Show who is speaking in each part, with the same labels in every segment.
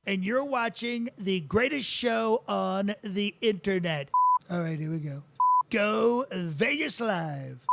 Speaker 1: and you're watching the greatest show on the internet. All right, here we go. Go Vegas Live.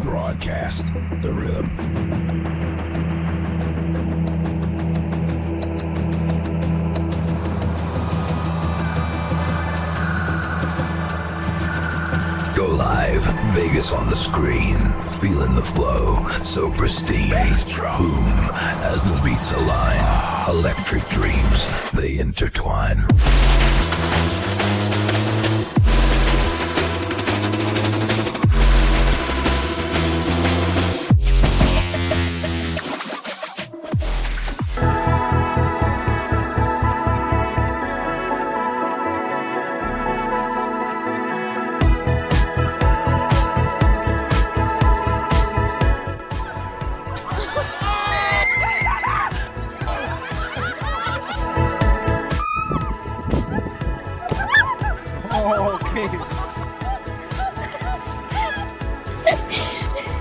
Speaker 2: Broadcast the rhythm. Go live, Vegas on the screen, feeling the flow, so pristine. Boom, as the beats align, electric dreams, they intertwine.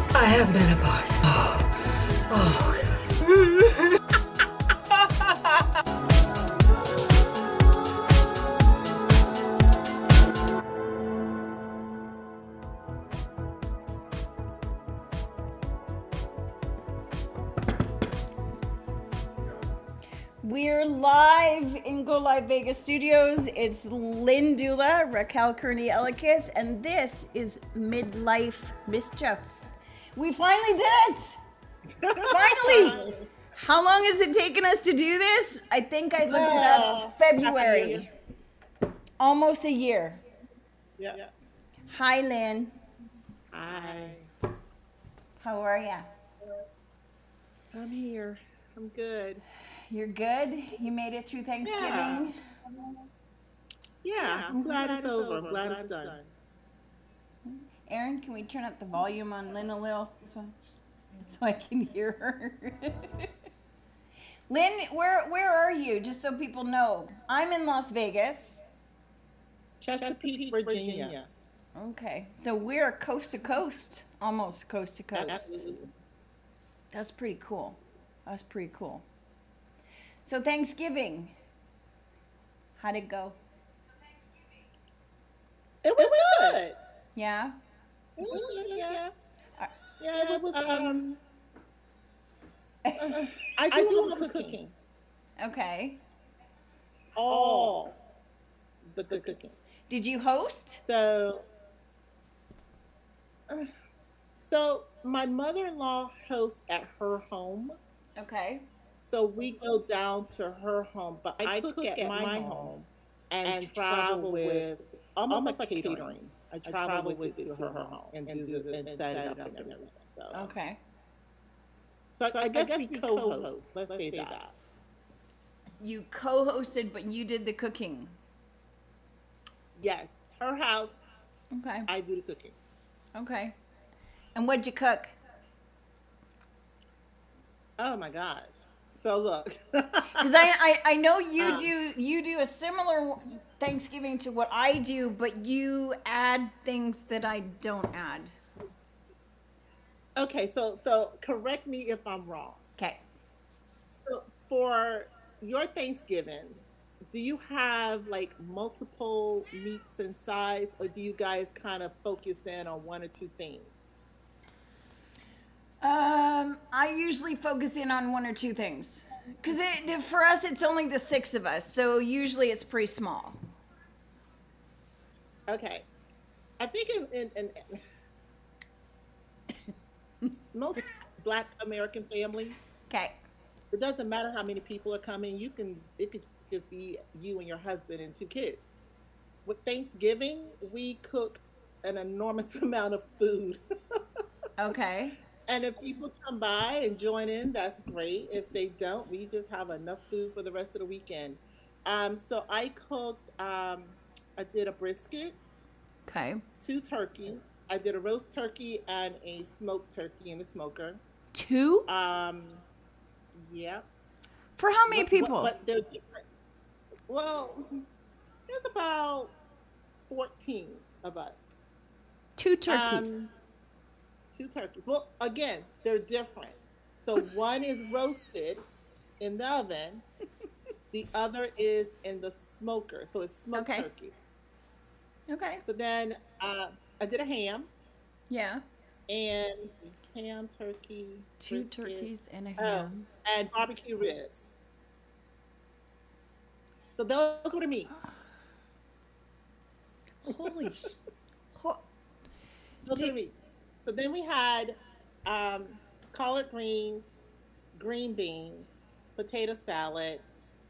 Speaker 3: I have menopause.
Speaker 4: We're live in Go Live Vegas Studios. It's Lynn Dula, Raquel Kearney Ellikis, and this is Midlife Mischief. We finally did it! Finally! How long has it taken us to do this? I think I looked it up February. Almost a year.
Speaker 5: Yeah.
Speaker 4: Hi, Lynn.
Speaker 5: Hi.
Speaker 4: How are ya?
Speaker 5: I'm here. I'm good.
Speaker 4: You're good? You made it through Thanksgiving?
Speaker 5: Yeah, I'm glad it's over. I'm glad it's done.
Speaker 4: Aaron, can we turn up the volume on Lynn a little so I can hear her? Lynn, where are you? Just so people know. I'm in Las Vegas.
Speaker 5: Chesapeake, Virginia.
Speaker 4: Okay, so we're coast to coast, almost coast to coast.
Speaker 5: Absolutely.
Speaker 4: That's pretty cool. That's pretty cool. So Thanksgiving, how'd it go?
Speaker 5: It was good.
Speaker 4: Yeah?
Speaker 5: Yeah. Yeah, it was, I do all the cooking.
Speaker 4: Okay.
Speaker 5: All the cooking.
Speaker 4: Did you host?
Speaker 5: So my mother-in-law hosts at her home.
Speaker 4: Okay.
Speaker 5: So we go down to her home, but I cook at my home and travel with almost like catering. I travel with it to her home and set it up and everything. So
Speaker 4: Okay.
Speaker 5: so I guess we co-host. Let's say that.
Speaker 4: You co-hosted, but you did the cooking.
Speaker 5: Yes, her house.
Speaker 4: Okay.
Speaker 5: I do the cooking.
Speaker 4: Okay. And what'd you cook?
Speaker 5: Oh my gosh. So look.
Speaker 4: Because I know you do a similar Thanksgiving to what I do, but you add things that I don't add.
Speaker 5: Okay, so correct me if I'm wrong.
Speaker 4: Okay.
Speaker 5: So for your Thanksgiving, do you have like multiple meats and sides, or do you guys kind of focus in on one or two things?
Speaker 4: I usually focus in on one or two things. Because for us, it's only the 6 of us, so usually it's pretty small.
Speaker 5: Okay. I think in most Black American families,
Speaker 4: Okay.
Speaker 5: it doesn't matter how many people are coming. It could just be you and your husband and 2 kids. With Thanksgiving, we cook an enormous amount of food.
Speaker 4: Okay.
Speaker 5: And if people come by and join in, that's great. If they don't, we just have enough food for the rest of the weekend. So I cooked. I did a brisket,
Speaker 4: Okay.
Speaker 5: two turkeys. I did a roast turkey and a smoked turkey in the smoker.
Speaker 4: Two?
Speaker 5: Um, yeah.
Speaker 4: For how many
Speaker 5: What?
Speaker 4: people?
Speaker 5: But they're different. Well, there's about 14 of us.
Speaker 4: Two turkeys.
Speaker 5: Um, two turkeys. Well, again, they're different. So one is roasted in the oven, the other is in the smoker. So it's smoked
Speaker 4: Okay.
Speaker 5: turkey.
Speaker 4: Okay.
Speaker 5: So then I did a ham
Speaker 4: Yeah.
Speaker 5: and ham, turkey,
Speaker 4: Two
Speaker 5: brisket,
Speaker 4: turkeys and a
Speaker 5: oh,
Speaker 4: ham.
Speaker 5: and barbecue ribs. So those were the meats.
Speaker 4: Holy ho-
Speaker 5: Those were the
Speaker 4: Did-
Speaker 5: meats. So then we had um, collard greens, green beans, potato salad,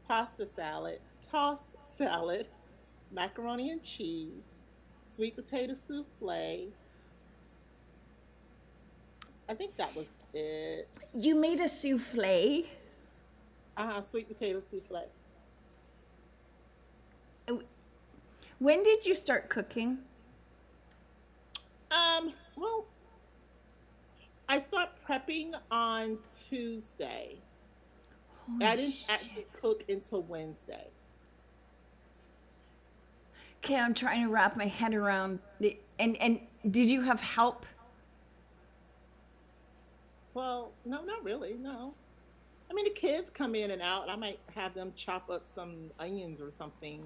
Speaker 5: pasta salad, tossed salad, macaroni and cheese, sweet potato souffle. I think that was it.
Speaker 4: You made a souffle.
Speaker 5: Sweet potato souffle.
Speaker 4: When did you start cooking?
Speaker 5: Well, I start prepping on Tuesday. I didn't actually cook until Wednesday.
Speaker 4: Okay, I'm trying to wrap my head around the and did you have help?
Speaker 5: Well, no, not really. No. I mean, the kids come in and out. I might have them chop up some onions or something,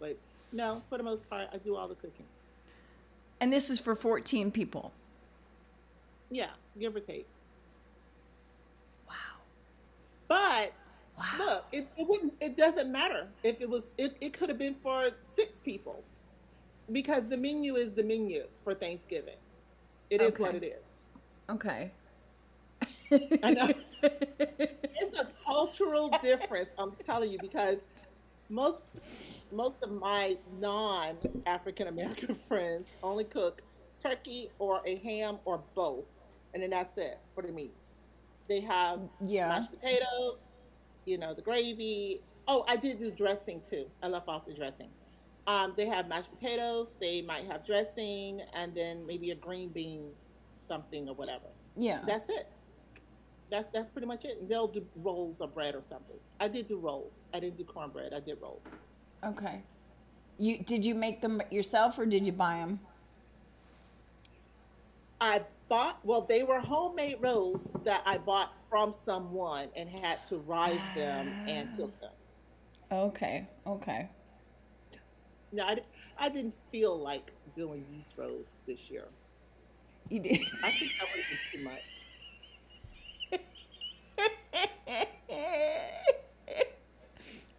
Speaker 5: but no, for the most part, I do all the cooking.
Speaker 4: And this is for 14 people.
Speaker 5: Yeah, give or take.
Speaker 4: Wow.
Speaker 5: But
Speaker 4: Wow.
Speaker 5: look, it doesn't matter if it could have been for 6 people because the menu is the menu for Thanksgiving. It is what it is.
Speaker 4: Okay.
Speaker 5: I know. It's a cultural difference, I'm telling you, because most of my non-African American friends only cook turkey or a ham or both, and then that's it for the meats. They have
Speaker 4: Yeah.
Speaker 5: mashed potatoes, the gravy. Oh, I did do dressing too. I left off the dressing. They have mashed potatoes. They might have dressing, and then maybe a green bean, something or whatever.
Speaker 4: Yeah.
Speaker 5: That's it. That's pretty much it. And they'll do rolls or bread or something. I did do rolls. I didn't do cornbread. I did rolls.
Speaker 4: Okay. Did you make them yourself or did you buy them?
Speaker 5: They were homemade rolls that I bought from someone and had to rise them and cook them.
Speaker 4: Okay. Okay.
Speaker 5: No, I didn't feel like doing yeast rolls this year.
Speaker 4: You did.
Speaker 5: I think that would have been too much.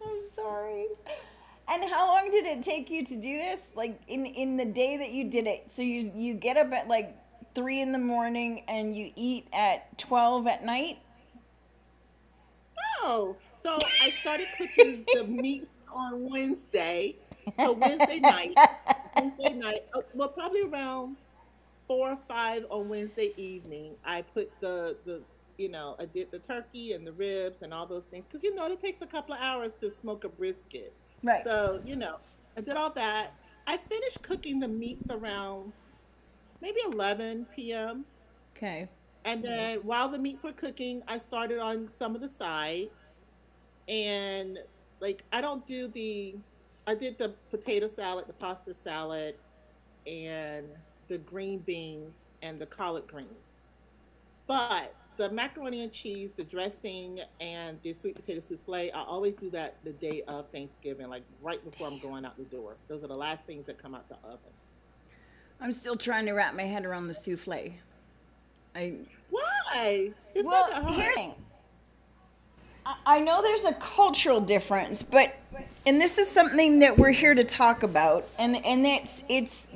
Speaker 4: I'm sorry. And how long did it take you to do this? Like in the day that you did it. So you get up at like 3 in the morning and you eat at 12 at night?
Speaker 5: Oh, so I started cooking the meats on Wednesday. So Wednesday night, well, probably around 4 or 5 on Wednesday evening, I put I did the turkey and the ribs and all those things because it takes a couple of hours to smoke a brisket.
Speaker 4: Right.
Speaker 5: So I did all that. I finished cooking the meats around maybe 11 p.m.
Speaker 4: Okay.
Speaker 5: And then while the meats were cooking, I started on some of the sides. And like I did the potato salad, the pasta salad, and the green beans and the collard greens. But the macaroni and cheese, the dressing, and the sweet potato souffle, I always do that the day of Thanksgiving, like right before I'm going out the door. Those are the last things that come out the oven.
Speaker 4: I'm still trying to wrap my head around the souffle.
Speaker 5: Why? It's not that hard.
Speaker 4: Here's the thing. I know there's a cultural difference, and this is something that we're here to talk about, and it's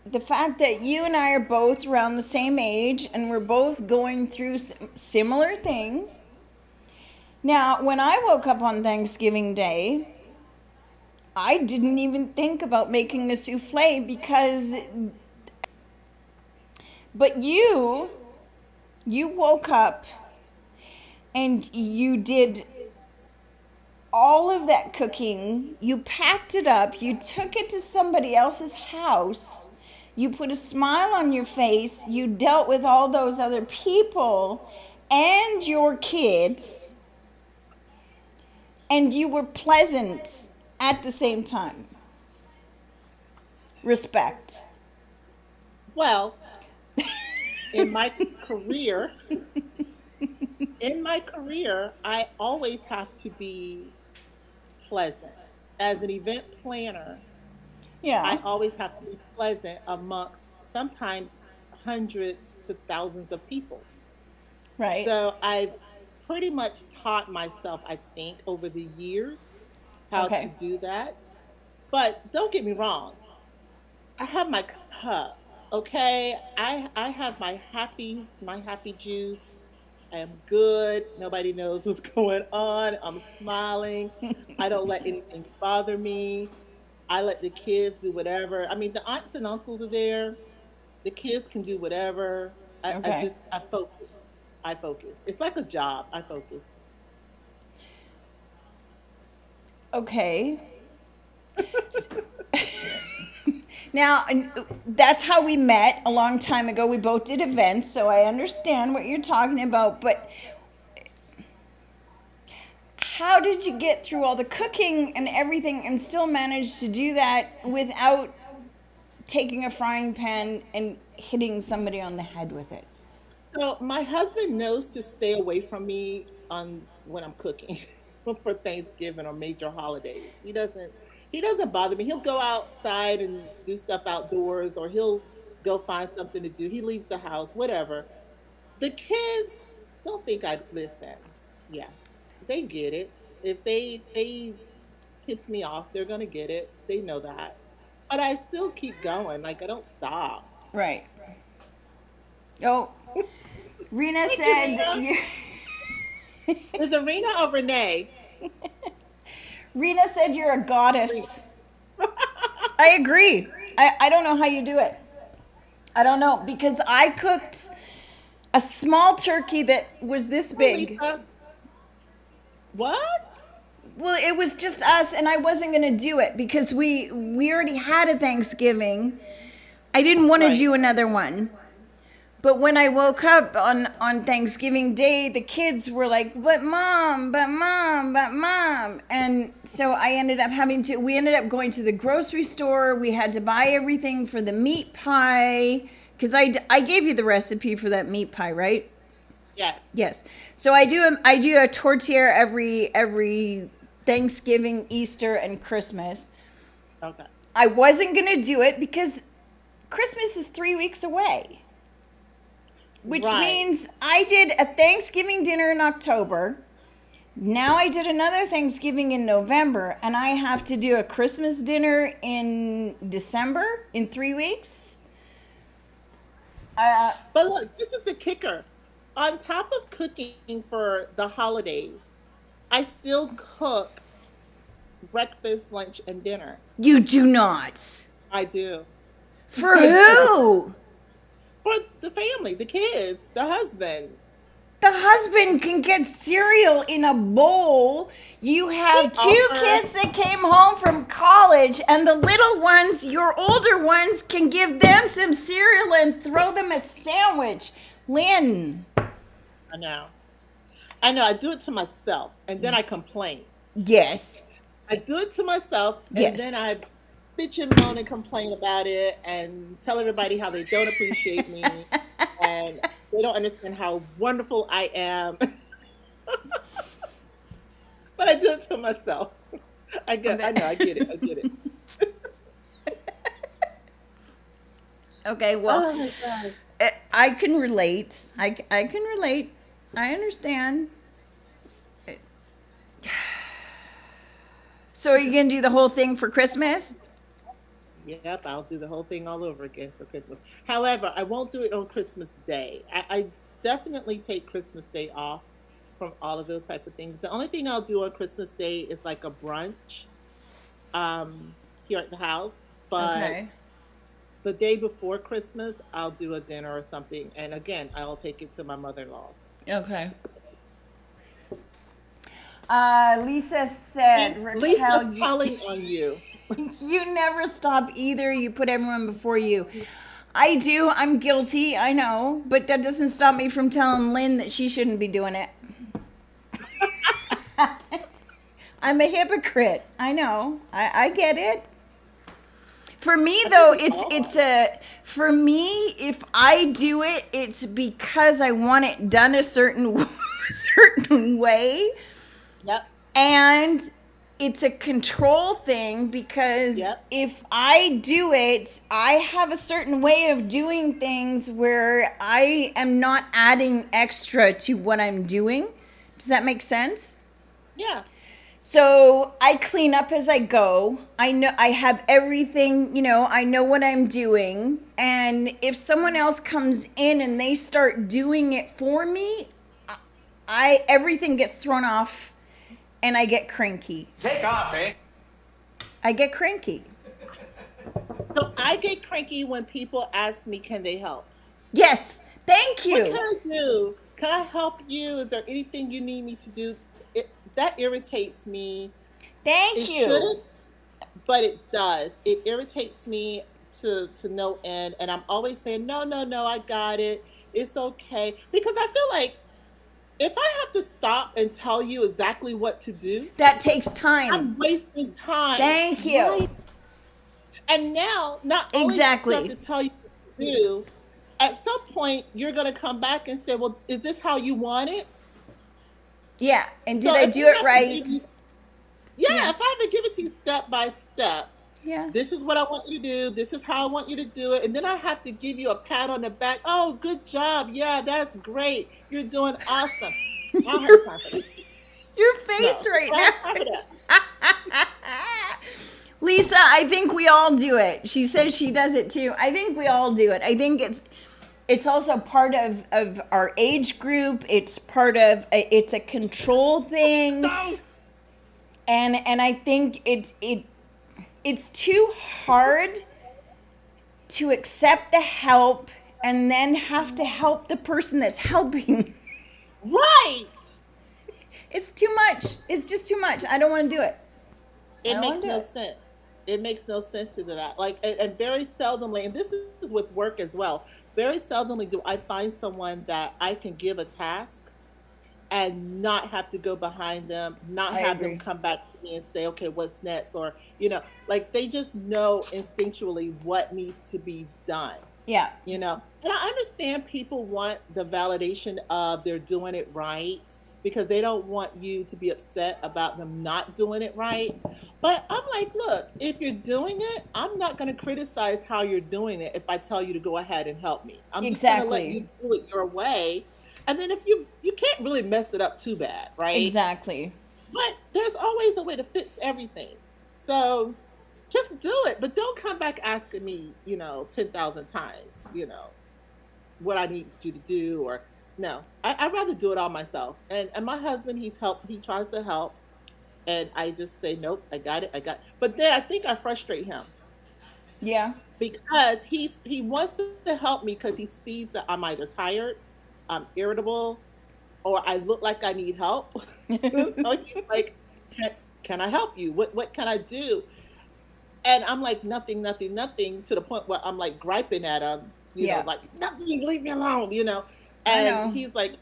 Speaker 4: the fact that you and I are both around the same age, and we're both going through similar things. Now, when I woke up on Thanksgiving Day, I didn't even think about making a souffle but you You woke up and you did all of that cooking, you packed it up, you took it to somebody else's house, you put a smile on your face, you dealt with all those other people and your kids, and you were pleasant at the same time. Respect.
Speaker 5: Well, in my career, I always have to be pleasant. As an event planner, I
Speaker 4: Yeah,
Speaker 5: always have to be pleasant amongst sometimes hundreds to thousands of people.
Speaker 4: right.
Speaker 5: So I've pretty much taught myself, I think, over the years how to
Speaker 4: Okay.
Speaker 5: do that. But don't get me wrong, I have my cup. Okay, I have my happy juice. I am good. Nobody knows what's going on. I'm smiling. I don't let anything bother me. I let the kids do whatever. I mean, the aunts and uncles are there. The kids can do whatever.
Speaker 4: Okay.
Speaker 5: I focus. I focus. It's like a job. I focus.
Speaker 4: Okay. Now, that's how we met a long time ago. We both did events, so I understand what you're talking about. But how did you get through all the cooking and everything and still manage to do that without taking a frying pan and hitting somebody on the head with it?
Speaker 5: So my husband knows to stay away from me on when I'm cooking for Thanksgiving or major holidays. He doesn't bother me. He'll go outside and do stuff outdoors or he'll go find something to do. He leaves the house, whatever. The kids don't think I'd listen. Yeah. They get it. If they piss me off, they're gonna get it. They know that. But I still keep going. Like I don't stop.
Speaker 4: Right. Oh, Rena
Speaker 5: Thank you,
Speaker 4: said
Speaker 5: Rena.
Speaker 4: you.
Speaker 5: Is it Rena or Renee?
Speaker 4: Rena said you're a
Speaker 5: Rena.
Speaker 4: goddess. I agree. I don't know how you do it. I don't know because I cooked a small turkey that was this
Speaker 5: Hi,
Speaker 4: big.
Speaker 5: Lisa. What?
Speaker 4: Well, it was just us, and I wasn't going to do it because we already had a Thanksgiving. I didn't want to
Speaker 5: Right.
Speaker 4: do another one. But when I woke up on Thanksgiving Day, the kids were like, but mom, but mom, but mom. And so we ended up going to the grocery store. We had to buy everything for the meat pie. Because I gave you the recipe for that meat pie, right?
Speaker 5: Yes.
Speaker 4: Yes. So I do a tortilla every Thanksgiving, Easter, and Christmas.
Speaker 5: Okay.
Speaker 4: I wasn't going to do it because Christmas is 3 weeks away. Which
Speaker 5: Right.
Speaker 4: means I did a Thanksgiving dinner in October. Now I did another Thanksgiving in November, and I have to do a Christmas dinner in December in 3 weeks.
Speaker 5: But look, this is the kicker. On top of cooking for the holidays, I still cook breakfast, lunch, and dinner.
Speaker 4: You do not.
Speaker 5: I do.
Speaker 4: For
Speaker 5: I do.
Speaker 4: who?
Speaker 5: For the family, the kids, the husband.
Speaker 4: The husband can get cereal in a bowl. You have
Speaker 5: He
Speaker 4: two
Speaker 5: offers.
Speaker 4: kids that came home from college, and the little ones, your older ones, can give them some cereal and throw them a sandwich. Lynn.
Speaker 5: I know. I know. I do it to myself, and then I complain.
Speaker 4: Yes.
Speaker 5: I do it to myself, and
Speaker 4: Yes.
Speaker 5: then I bitch and moan and complain about it, and tell everybody how they don't appreciate me, and they don't understand how wonderful I am. But I do it to myself. I know. I get it. I get it.
Speaker 4: Okay, well,
Speaker 5: Oh my gosh.
Speaker 4: I can relate. I can relate. I understand. So are you going to do the whole thing for Christmas?
Speaker 5: Yep, I'll do the whole thing all over again for Christmas. However, I won't do it on Christmas Day. I definitely take Christmas Day off from all of those type of things. The only thing I'll do on Christmas Day is like a brunch here at the house. But
Speaker 4: Okay.
Speaker 5: the day before Christmas, I'll do a dinner or something. And again, I'll take it to my mother-in-law's.
Speaker 4: Okay. Lisa said, Raquel,
Speaker 5: Lisa's telling on you.
Speaker 4: you never stop either. You put everyone before you. I do. I'm guilty. I know. But that doesn't stop me from telling Lynn that she shouldn't be doing it. I'm a hypocrite. I know. I get it. For me, though, for me, if I do it, it's because I want it done a certain way.
Speaker 5: Yep.
Speaker 4: And it's a control thing because if I do it, I have a certain way of doing things where I am not adding extra to what I'm doing. Does that make sense?
Speaker 5: Yeah.
Speaker 4: So I clean up as I go. I know I have everything, I know what I'm doing. And if someone else comes in and they start doing it for me, everything gets thrown off and I get cranky.
Speaker 6: Take off, eh?
Speaker 4: I get cranky.
Speaker 5: So I get cranky when people ask me, can they help?
Speaker 4: Yes. Thank you.
Speaker 5: What can I do? Can I help you? Is there anything you need me to do? That irritates me.
Speaker 4: Thank you.
Speaker 5: It shouldn't, but it does. It irritates me to no end. And I'm always saying, no, I got it. It's okay. Because I feel like if I have to stop and tell you exactly what to do,
Speaker 4: that takes time.
Speaker 5: I'm wasting time.
Speaker 4: Thank you.
Speaker 5: Right? And now, not only
Speaker 4: exactly.
Speaker 5: do I have to tell you what to do, at some point, you're going to come back and say, well, is this how you want it?
Speaker 4: Yeah. And did I do it right?
Speaker 5: If I have to give it to you step by step, this is what I want you to do. This is how I want you to do it. And then I have to give you a pat on the back. Oh, good job. Yeah, that's great. You're doing awesome. I don't have time for that.
Speaker 4: Your face now. Lisa, I think we all do it. She says she does it too. I think we all do it. I think it's also part of our age group. It's it's a control thing. And I think it's too hard to accept the help and then have to help the person that's helping.
Speaker 5: Right.
Speaker 4: It's too much. It's just too much. I don't want to do it.
Speaker 5: It makes no sense. It makes no sense to do that. Like, and very seldomly, and this is with work as well, very seldomly do I find someone that I can give a task and not have to go behind them, not have them come back to me and say, okay, what's next? Or, like they just know instinctually what needs to be done.
Speaker 4: Yeah.
Speaker 5: And I understand people want the validation of they're doing it right because they don't want you to be upset about them not doing it right. But I'm like, look, if you're doing it, I'm not going to criticize how you're doing it if I tell you to go ahead and help me. I'm just going to let you do it your way. And then if you can't really mess it up too bad, right?
Speaker 4: Exactly.
Speaker 5: But there's always a way to fix everything. So just do it. But don't come back asking me, 10,000 times, what I need you to do or no. I'd rather do it all myself. And my husband, he tries to help. And I just say, nope, I got it. But then I think I frustrate him.
Speaker 4: Yeah.
Speaker 5: Because he wants to help me because he sees that I'm either tired, I'm irritable, or I look like I need help. So he's like, can I help you? What can I do? And I'm like, nothing, to the point where I'm like griping at him, like, nothing, leave me alone, And he's like,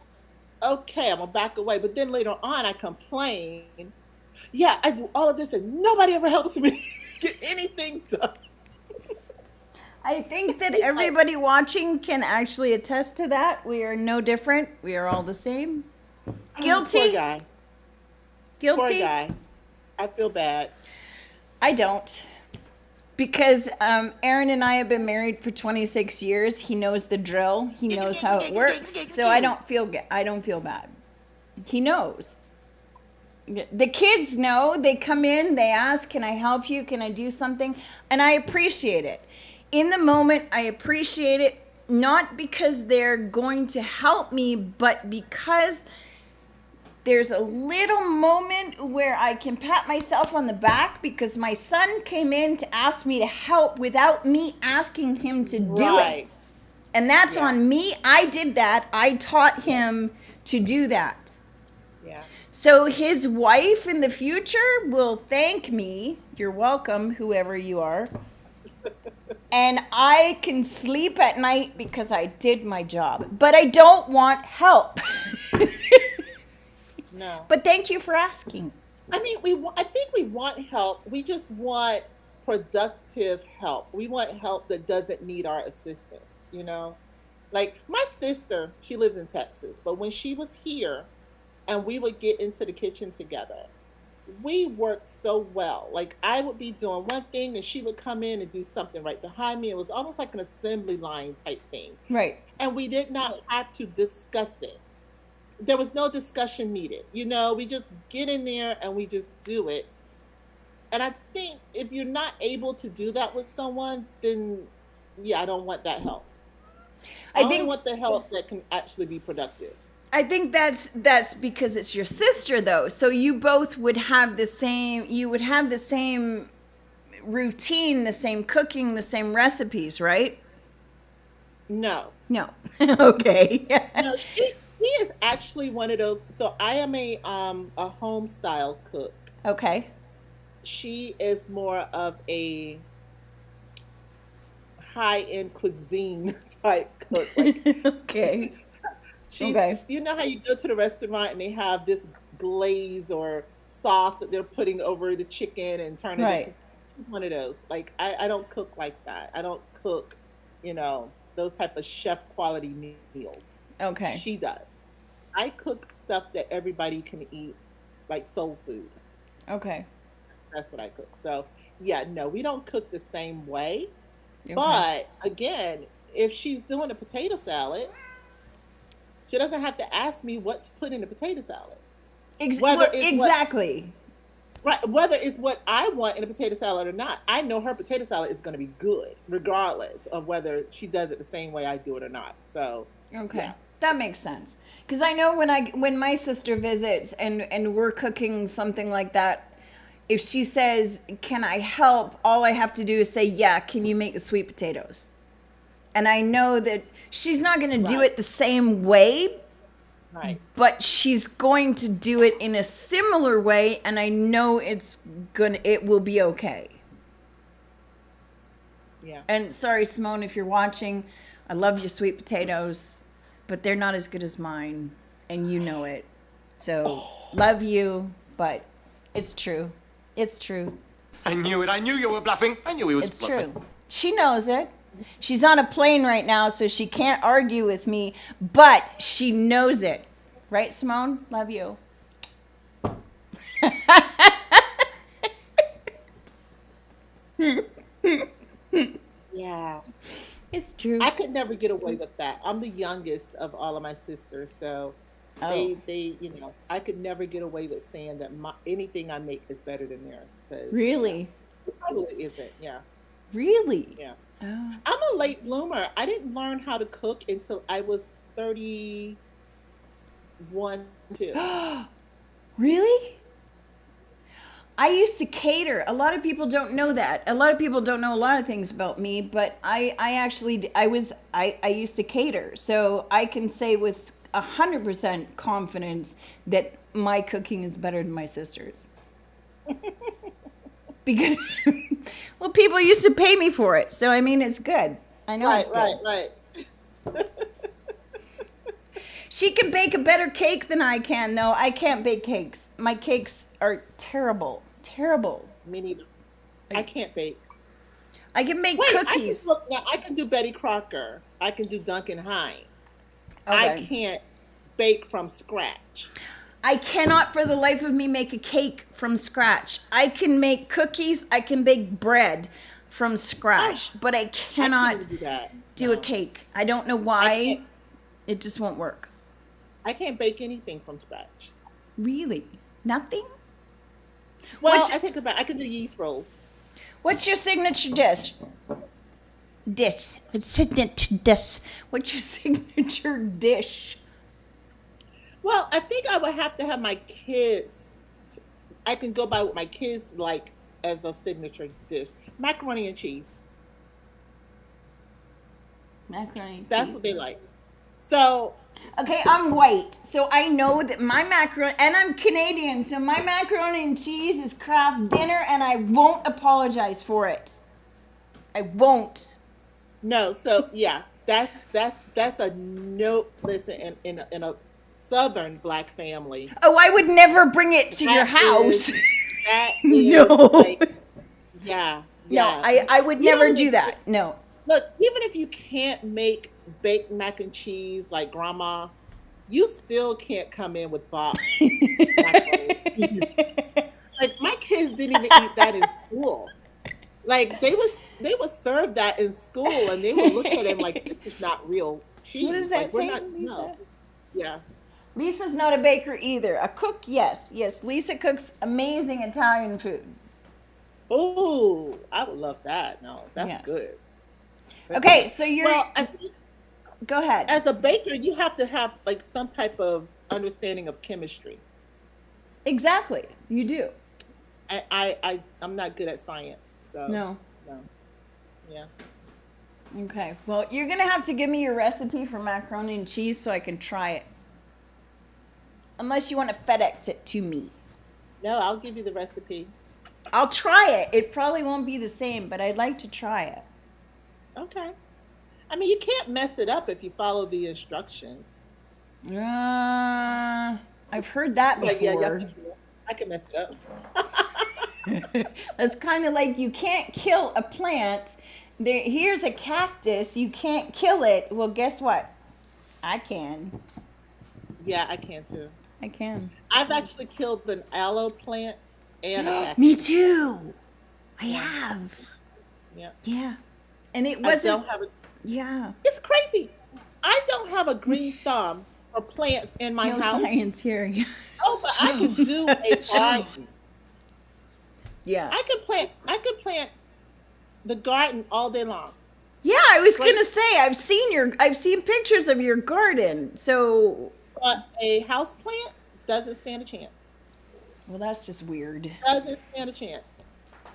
Speaker 5: okay, I'm going to back away. But then later on, I complain. Yeah, I do all of this and nobody ever helps me get anything done.
Speaker 4: I think that everybody watching can actually attest to that. We are no different. We are all the same. Guilty.
Speaker 5: Poor guy.
Speaker 4: Guilty.
Speaker 5: Poor guy. I feel bad.
Speaker 4: I don't. Because Aaron and I have been married for 26 years. He knows the drill. He knows how it works. So I don't feel bad. He knows. The kids know. They come in, they ask, can I help you? Can I do something? And I appreciate it. In the moment, I appreciate it, not because they're going to help me, but because there's a little moment where I can pat myself on the back because my son came in to ask me to help without me asking him to do
Speaker 5: Right.
Speaker 4: it. And that's on me. I did that. I taught him to do that.
Speaker 5: Yeah.
Speaker 4: So his wife in the future will thank me. You're welcome, whoever you are. And I can sleep at night because I did my job. But I don't want help.
Speaker 5: No.
Speaker 4: But thank you for asking.
Speaker 5: I mean, I think we want help. We just want productive help. We want help that doesn't need our assistance, you know? Like my sister, she lives in Texas, but when she was here and we would get into the kitchen together, we worked so well. Like I would be doing one thing and she would come in and do something right behind me. It was almost like an assembly line type thing.
Speaker 4: Right.
Speaker 5: And we did not have to discuss it. There was no discussion needed. You know, we just get in there and we just do it. And I think if you're not able to do that with someone, then yeah, I don't want that help. I only want the help that can actually be productive.
Speaker 4: I think that's because it's your sister though. So you both would have the same routine, the same cooking, the same recipes, right?
Speaker 5: No.
Speaker 4: No. Okay.
Speaker 5: No, she is actually one of those. So I am a home style cook.
Speaker 4: Okay.
Speaker 5: She is more of a high-end cuisine type cook. Like,
Speaker 4: okay.
Speaker 5: You know how you go to the restaurant and they have this glaze or sauce that they're putting over the chicken and turn it into one of those. Like I don't cook like that. I don't cook, you know, those type of chef quality meals.
Speaker 4: Okay.
Speaker 5: She does. I cook stuff that everybody can eat, like soul food.
Speaker 4: Okay.
Speaker 5: That's what I cook. So yeah, no, we don't cook the same way.
Speaker 4: Okay.
Speaker 5: But again, if she's doing a potato salad, she doesn't have to ask me what to put in a potato salad.
Speaker 4: Exactly.
Speaker 5: Whether it's what I want in a potato salad or not, I know her potato salad is going to be good, regardless of whether she does it the same way I do it or not. So,
Speaker 4: okay,
Speaker 5: yeah.
Speaker 4: That makes sense. Because I know when my sister visits and we're cooking something like that, if she says, "Can I help?" all I have to do is say, "Yeah, can you make the sweet potatoes?" And I know that she's not going to do it the same way, but she's going to do it in a similar way, and I know it will be okay.
Speaker 5: Yeah.
Speaker 4: And sorry, Simone, if you're watching, I love your sweet potatoes, but they're not as good as mine, and you know it. So, love you, but it's true. It's true.
Speaker 6: I knew it. I knew you were bluffing. I knew he was bluffing.
Speaker 4: It's true. She knows it. She's on a plane right now, so she can't argue with me, but she knows it. Right, Simone? Love you.
Speaker 5: Yeah.
Speaker 4: It's true.
Speaker 5: I could never get away with that. I'm the youngest of all of my sisters, so they you know, I could never get away with saying that anything I make is better than theirs.
Speaker 4: Really?
Speaker 5: It probably isn't, yeah.
Speaker 4: Really?
Speaker 5: Yeah.
Speaker 4: Oh.
Speaker 5: I'm a late bloomer. I didn't learn how to cook until I was 31, too.
Speaker 4: Really? I used to cater. A lot of people don't know that. A lot of people don't know a lot of things about me, but I used to cater. So I can say with 100% confidence that my cooking is better than my sister's. Because, well, people used to pay me for it. So, I mean, it's good. I know it's good.
Speaker 5: Right.
Speaker 4: She can bake a better cake than I can, though. I can't bake cakes. My cakes are terrible. Terrible.
Speaker 5: Me neither. I can't bake.
Speaker 4: I can make cookies.
Speaker 5: I can do Betty Crocker. I can do Duncan Hines.
Speaker 4: Okay.
Speaker 5: I can't bake from scratch.
Speaker 4: I cannot for the life of me make a cake from scratch. I can make cookies. I can bake bread from scratch, but I cannot do a cake. I don't know why. It just won't work.
Speaker 5: I can't bake anything from scratch.
Speaker 4: Really? Nothing?
Speaker 5: Well, I take it back. I can do yeast rolls.
Speaker 4: What's your signature dish? What's your signature dish?
Speaker 5: Well, I think I would have to have my kids. I can go by what my kids like as a signature dish. Macaroni and cheese.
Speaker 4: Macaroni and
Speaker 5: That's
Speaker 4: cheese.
Speaker 5: what they like. So,
Speaker 4: Okay, I'm white, so I know that my macaroni, and I'm Canadian, so my macaroni and cheese is craft dinner, and I won't apologize for it. I won't.
Speaker 5: no, so yeah, that's a no. Listen, in a Southern Black family,
Speaker 4: Oh, I would never bring it to your
Speaker 5: that
Speaker 4: house.
Speaker 5: is that
Speaker 4: No.
Speaker 5: is like, yeah,
Speaker 4: No,
Speaker 5: yeah.
Speaker 4: I would
Speaker 5: You
Speaker 4: never
Speaker 5: don't
Speaker 4: do
Speaker 5: even
Speaker 4: that. No.
Speaker 5: look. Even if you can't make baked mac and cheese like grandma, you still can't come in with box macaroni and cheese. Like my kids didn't even eat that in school. Like they would serve that in school, and they would look at him like this is not real
Speaker 4: What does
Speaker 5: cheese.
Speaker 4: that
Speaker 5: Like we're
Speaker 4: say,
Speaker 5: not
Speaker 4: Lisa?
Speaker 5: no. Yeah.
Speaker 4: Lisa's not a baker either. A cook, yes. Yes, Lisa cooks amazing Italian food.
Speaker 5: Oh, I would love that. No, that's
Speaker 4: Yes.
Speaker 5: good.
Speaker 4: Okay, so you're.
Speaker 5: Well, I think
Speaker 4: Go ahead.
Speaker 5: as a baker, you have to have like some type of understanding of chemistry.
Speaker 4: Exactly. You do.
Speaker 5: I'm not good at science, so
Speaker 4: No.
Speaker 5: no. Yeah.
Speaker 4: Okay. Well, you're going to have to give me your recipe for macaroni and cheese so I can try it. Unless you want to FedEx it to me.
Speaker 5: No, I'll give you the recipe.
Speaker 4: I'll try it. It probably won't be the same, but I'd like to try it.
Speaker 5: Okay. I mean, you can't mess it up if you follow the instructions.
Speaker 4: I've heard that
Speaker 5: Like, yeah,
Speaker 4: before.
Speaker 5: yes, I can mess it up.
Speaker 4: That's kind of like you can't kill a plant. Here's a cactus. You can't kill it. Well, guess what? I can.
Speaker 5: Yeah, I can too.
Speaker 4: I can.
Speaker 5: I've actually killed an aloe plant and a cactus.
Speaker 4: Me too. I have.
Speaker 5: Yeah.
Speaker 4: Yeah. And it
Speaker 5: I
Speaker 4: wasn't.
Speaker 5: don't have a.
Speaker 4: Yeah.
Speaker 5: It's crazy. I don't have a green thumb for plants in my
Speaker 4: No
Speaker 5: house.
Speaker 4: science here.
Speaker 5: Oh, but I can do a garden.
Speaker 4: Yeah.
Speaker 5: I could plant the garden all day long.
Speaker 4: Yeah, I was gonna say I've seen pictures of your garden. So,
Speaker 5: But a house plant doesn't stand a chance.
Speaker 4: well, that's just weird.
Speaker 5: Doesn't stand a chance.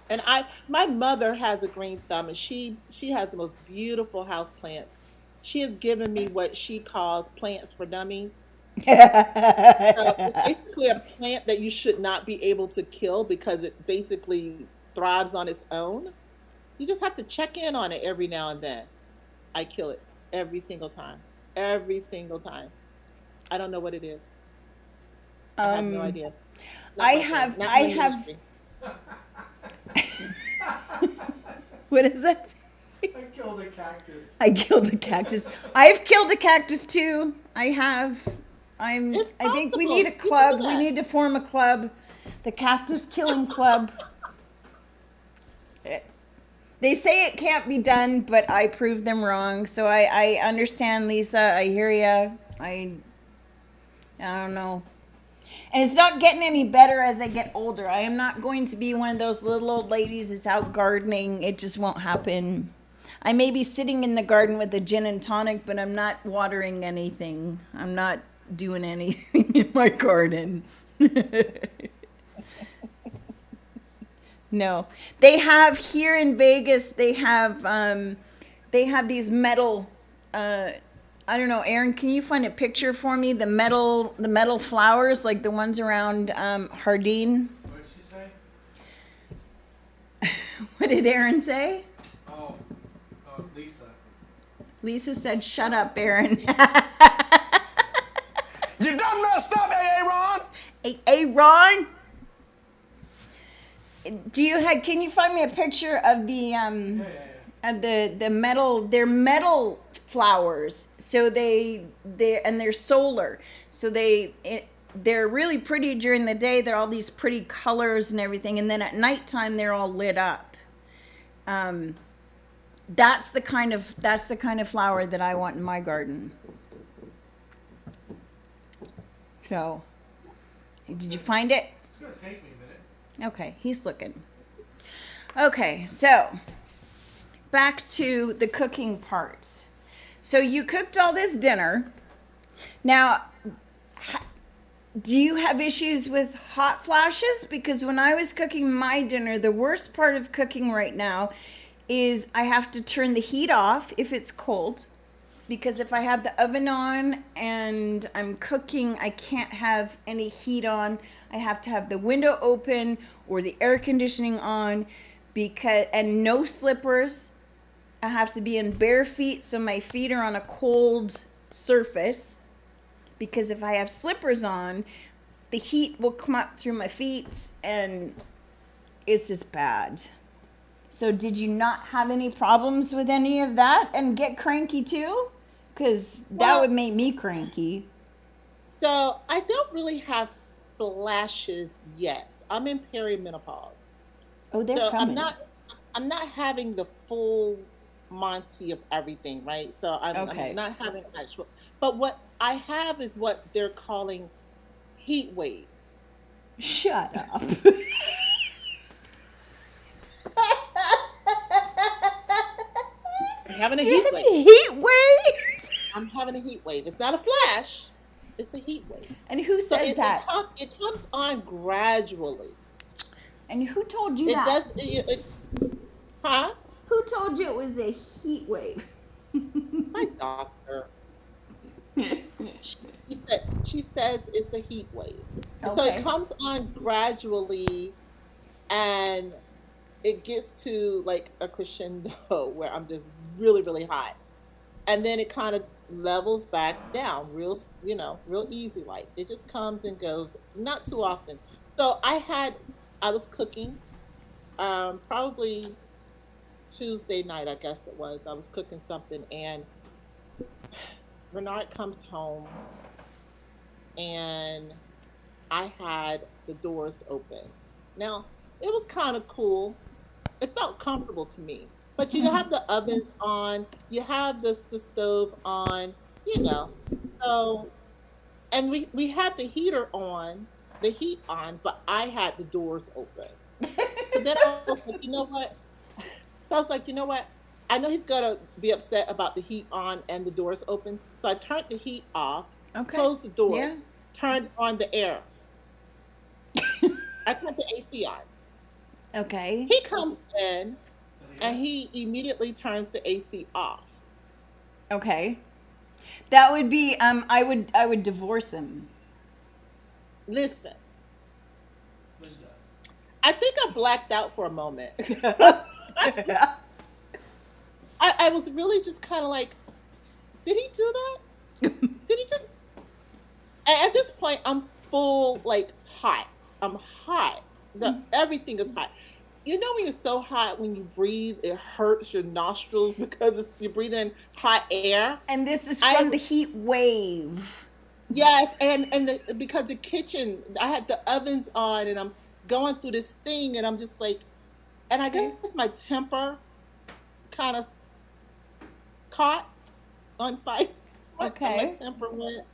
Speaker 5: And my mother has a green thumb, and she has the most beautiful house plants. She has given me what she calls plants for dummies. So it's basically a plant that you should not be able to kill because it basically thrives on its own. You just have to check in on it every now and then. I kill it every single time. Every single time. I don't know what it is. I have no idea. Not
Speaker 4: I
Speaker 5: my thing.
Speaker 4: have-
Speaker 5: Not
Speaker 4: I
Speaker 5: my
Speaker 4: have-
Speaker 5: ministry.
Speaker 4: What is that?
Speaker 1: I killed a cactus.
Speaker 4: I killed a cactus. I've killed a cactus too. I have.
Speaker 5: It's
Speaker 4: I think we
Speaker 5: possible.
Speaker 4: need a
Speaker 5: You can
Speaker 4: club.
Speaker 5: do
Speaker 4: We
Speaker 5: that.
Speaker 4: need to form a club, the Cactus Killing Club. They say it can't be done, but I proved them wrong. So I understand, Lisa. I hear ya. I don't know. And it's not getting any better as I get older. I am not going to be one of those little old ladies that's out gardening. It just won't happen. I may be sitting in the garden with a gin and tonic, but I'm not watering anything. I'm not doing anything in my garden. No. They have here in Vegas, they have these metal I don't know, Aaron, can you find a picture for me? The metal flowers, like the ones around Hardin.
Speaker 1: What did she say?
Speaker 4: What did Aaron say?
Speaker 1: Oh, it's Lisa.
Speaker 4: Lisa said, "Shut up, Aaron."
Speaker 6: You done messed up, Aaron!
Speaker 4: Aaron, can you find me a picture of the of the metal? They're metal flowers, so they're solar, so they're really pretty during the day. They're all these pretty colors and everything, and then at nighttime they're all lit up. That's the kind of flower that I want in my garden. So, did you find it?
Speaker 1: It's gonna take me a minute.
Speaker 4: Okay, he's looking. Okay, so back to the cooking part. So you cooked all this dinner. Now, Do you have issues with hot flashes? Because when I was cooking my dinner, the worst part of cooking right now is I have to turn the heat off if it's cold. Because if I have the oven on and I'm cooking, I can't have any heat on. I have to have the window open or the air conditioning on, and no slippers. I have to be in bare feet so my feet are on a cold surface. Because if I have slippers on, the heat will come up through my feet and it's just bad. So did you not have any problems with any of that and get cranky too? Because that would make me cranky.
Speaker 5: So I don't really have flashes yet. I'm in perimenopause.
Speaker 4: Oh, they're
Speaker 5: So
Speaker 4: coming.
Speaker 5: I'm not having the full Monty of everything, right? So
Speaker 4: Okay.
Speaker 5: I'm not having actual, but what I have is what they're calling heat waves.
Speaker 4: Shut up.
Speaker 5: I'm having a
Speaker 4: You're
Speaker 5: heat
Speaker 4: having
Speaker 5: wave.
Speaker 4: heat waves?
Speaker 5: I'm having a heat wave. It's not a flash. It's a heat wave.
Speaker 4: And who
Speaker 5: So
Speaker 4: says that?
Speaker 5: it comes on gradually.
Speaker 4: And who told you
Speaker 5: It
Speaker 4: that?
Speaker 5: does. Huh?
Speaker 4: Who told you it was a heat wave?
Speaker 5: My doctor. She says it's a heat wave. So
Speaker 4: Okay.
Speaker 5: it comes on gradually, and it gets to like a crescendo where I'm just really, really hot. And then it kind of levels back down real easy. Like it just comes and goes, not too often. So I was cooking, probably Tuesday night, I guess it was. I was cooking something, and Bernard comes home, and I had the doors open. Now, it was kind of cool. It felt comfortable to me. But you have the ovens on, you have the stove on, you know. So, and we had the heater on, the heat on, but I had the doors open. So then I was like, you know what? So I was like, you know what? I know he's gonna be upset about the heat on and the doors open. So I turned the heat off,
Speaker 4: Okay.
Speaker 5: closed the doors,
Speaker 4: Yeah.
Speaker 5: turned on the air. I turned the AC on.
Speaker 4: Okay.
Speaker 5: He comes in and he immediately turns the AC off.
Speaker 4: Okay. That would be I would divorce him.
Speaker 5: Listen, I think I blacked out for a moment. I was really just kind of like, did he do that? Did he just? At this point, I'm full like hot. I'm hot. Everything is hot. You know when you're so hot when you breathe, it hurts your nostrils because you're breathing in hot air.
Speaker 4: And this is from the heat wave.
Speaker 5: Yes, because the kitchen, I had the ovens on, and I'm going through this thing, and I'm just like, and I guess my temper kind of caught on fire.
Speaker 4: Okay.
Speaker 5: My temper went,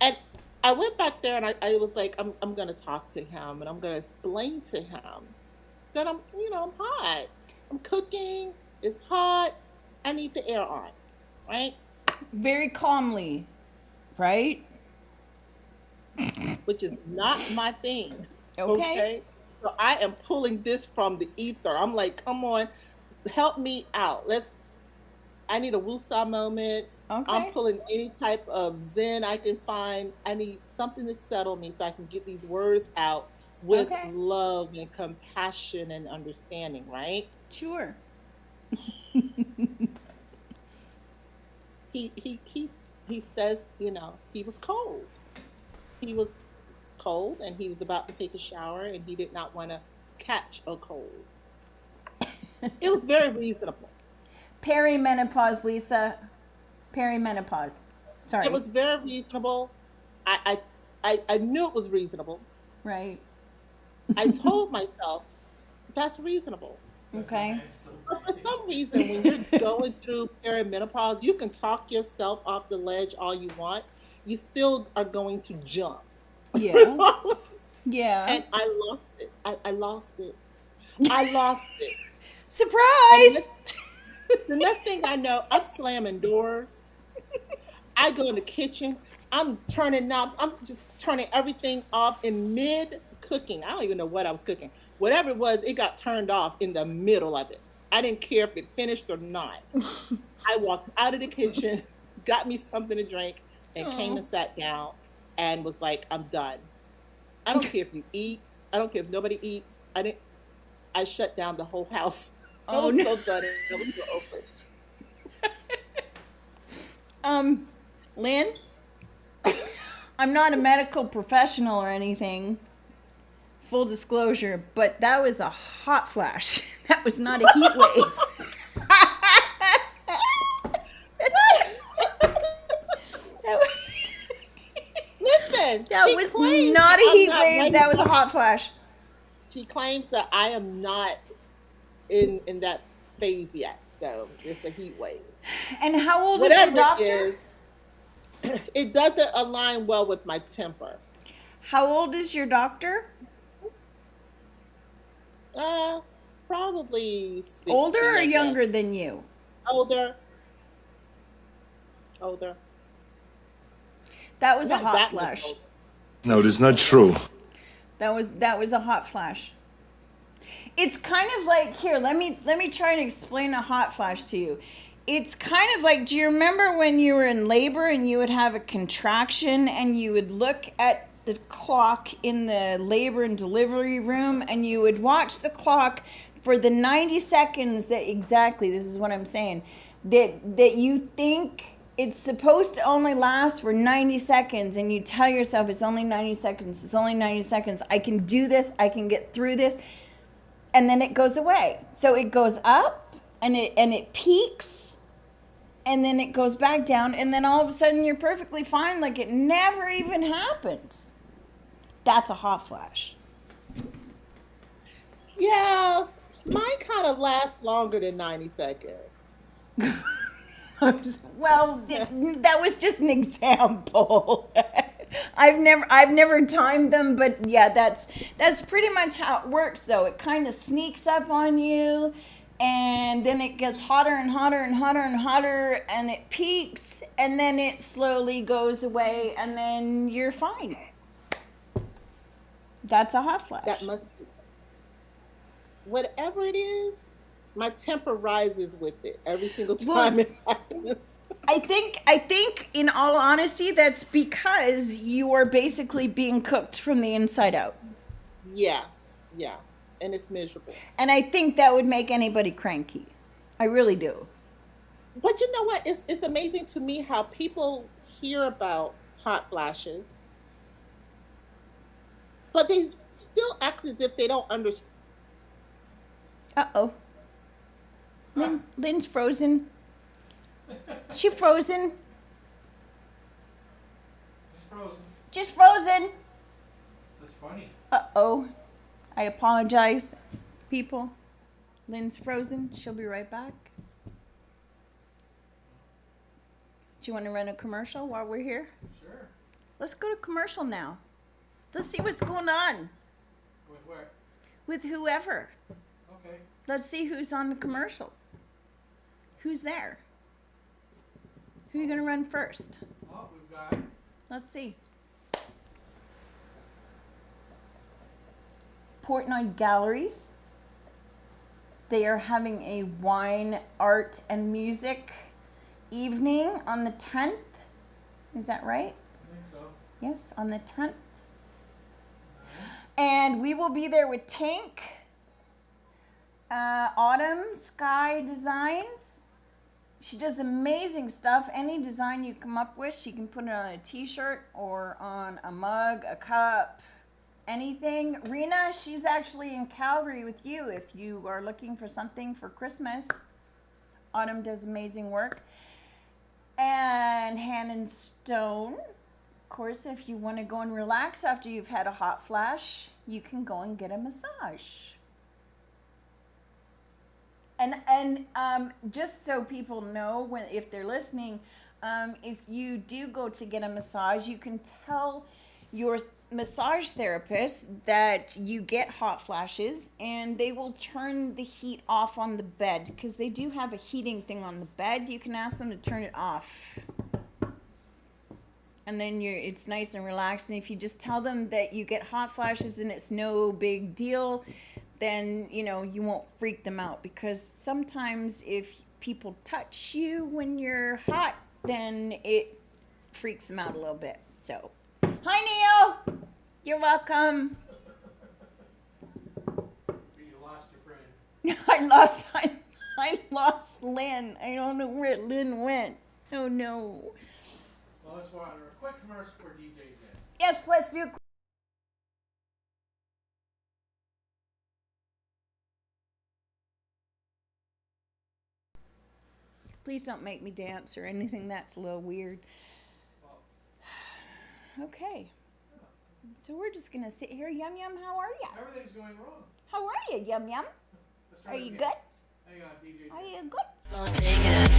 Speaker 5: and I went back there, and I was like, I'm gonna talk to him, and I'm gonna explain to him that I'm hot. I'm cooking. It's hot. I need the air on, right?
Speaker 4: Very calmly, right?
Speaker 5: Which is not my thing.
Speaker 4: Okay.
Speaker 5: So I am pulling this from the ether. I'm like, come on, help me out. I need a woosah moment.
Speaker 4: Okay.
Speaker 5: I'm pulling any type of zen I can find. I need something to settle me so I can get these words out with love and compassion and understanding, right?
Speaker 4: Sure.
Speaker 5: He says, he was cold. He was cold, and he was about to take a shower, and he did not want to catch a cold. It was very reasonable.
Speaker 4: Perimenopause, Lisa. Perimenopause. Sorry.
Speaker 5: It was very reasonable. I knew it was reasonable.
Speaker 4: Right.
Speaker 5: I told myself that's reasonable.
Speaker 4: Okay.
Speaker 5: But for some reason, when you're going through perimenopause, you can talk yourself off the ledge all you want. You still are going to jump.
Speaker 4: Yeah. Yeah.
Speaker 5: And I lost it. I lost it. I lost it.
Speaker 4: Surprise!
Speaker 5: The next thing I know, I'm slamming doors. I go in the kitchen. I'm turning knobs. I'm just turning everything off in mid cooking. I don't even know what I was cooking. Whatever it was, it got turned off in the middle of it. I didn't care if it finished or not. I walked out of the kitchen, got me something to drink, and came
Speaker 4: Oh.
Speaker 5: and sat down and was like, I'm done. I don't care if you eat. I don't care if nobody eats. I shut down the whole house. I
Speaker 4: Oh
Speaker 5: was
Speaker 4: no.
Speaker 5: so done. It was so over.
Speaker 4: Lynn, I'm not a medical professional or anything. Full disclosure, but that was a hot flash. That was not a heat wave. That was,
Speaker 5: Listen,
Speaker 4: that
Speaker 5: she
Speaker 4: was
Speaker 5: claims
Speaker 4: not
Speaker 5: that
Speaker 4: a
Speaker 5: I'm
Speaker 4: heat
Speaker 5: not
Speaker 4: wave.
Speaker 5: ready
Speaker 4: That was a
Speaker 5: for-
Speaker 4: hot flash.
Speaker 5: She claims that I am not in that phase yet. So it's a heat wave.
Speaker 4: And how old is your
Speaker 5: Whatever it
Speaker 4: doctor?
Speaker 5: is, it doesn't align well with my temper.
Speaker 4: How old is your doctor?
Speaker 5: Probably 60,
Speaker 4: Older or
Speaker 5: I guess.
Speaker 4: younger than you?
Speaker 5: Older. Older.
Speaker 4: That was
Speaker 5: Not
Speaker 4: a hot
Speaker 5: that much
Speaker 4: flash.
Speaker 5: older.
Speaker 6: No, it is not true.
Speaker 4: That was a hot flash. It's kind of like, here, let me try and explain a hot flash to you. It's kind of like, do you remember when you were in labor and you would have a contraction and you would look at the clock in the labor and delivery room and you would watch the clock for the 90 seconds that exactly, this is what I'm saying, that you think it's supposed to only last for 90 seconds and you tell yourself it's only 90 seconds, it's only 90 seconds, I can do this, I can get through this, and then it goes away. So it goes up and it peaks and then it goes back down and then all of a sudden you're perfectly fine like it never even happened. That's a hot flash.
Speaker 5: Yeah, mine kind of lasts longer than 90 seconds.
Speaker 4: Well, that was just an example. I've never timed them, but yeah, that's pretty much how it works though. It kind of sneaks up on you and then it gets hotter and hotter and hotter and hotter and it peaks and then it slowly goes away and then you're fine. That's a hot flash.
Speaker 5: That must be. Whatever it is, my temper rises with it every single time it happens.
Speaker 4: I think in all honesty that's because you are basically being cooked from the inside out.
Speaker 5: Yeah, and it's miserable.
Speaker 4: And I think that would make anybody cranky. I really do.
Speaker 5: But you know what? It's amazing to me how people hear about hot flashes, but they still act as if they don't understand.
Speaker 4: Uh-oh. Lynn's frozen. She frozen. Just frozen.
Speaker 7: That's funny.
Speaker 4: Uh-oh. I apologize, people. Lynn's frozen. She'll be right back. Do you want to run a commercial while we're here?
Speaker 7: Sure.
Speaker 4: Let's go to commercial now. Let's see what's going on
Speaker 7: With what?
Speaker 4: with whoever.
Speaker 7: Okay.
Speaker 4: Let's see who's on the commercials. Who's there? Who are you going to run first?
Speaker 7: Oh, we've got.
Speaker 4: Let's see. Portnoy Galleries. They are having a wine, art, and music evening on the 10th. Is that right?
Speaker 7: I think so.
Speaker 4: Yes, on the 10th. And we will be there with Tank, Autumn Sky Designs. She does amazing stuff. Any design you come up with, she can put it on a t-shirt or on a mug, a cup, anything. Rena, she's actually in Calgary with you if you are looking for something for Christmas. Autumn does amazing work. And Hannon Stone. Of course, if you want to go and relax after you've had a hot flash, you can go and get a massage. And just so people know, if they're listening, if you do go to get a massage, you can tell your massage therapist that you get hot flashes, and they will turn the heat off on the bed because they do have a heating thing on the bed. You can ask them to turn it off. and then it's nice and relaxed. And if you just tell them that you get hot flashes and it's no big deal, then you won't freak them out, because sometimes if people touch you when you're hot, then it freaks them out a little bit. So, hi Neil, you're welcome.
Speaker 7: You lost your friend.
Speaker 4: I lost Lynn. I don't know where Lynn went. Oh no.
Speaker 7: Well, let's watch a quick commercial for DJ Jen.
Speaker 4: Yes, let's do. Please don't make me dance or anything. That's a little weird. Okay. So we're just gonna sit here. Yum Yum, how are you?
Speaker 7: Everything's going wrong.
Speaker 4: How are you, Yum Yum?
Speaker 7: Let's try
Speaker 4: Are
Speaker 7: it
Speaker 4: you
Speaker 7: again.
Speaker 4: good?
Speaker 7: Hang on, DJ Jen.
Speaker 4: Are you good?
Speaker 3: Las Vegas.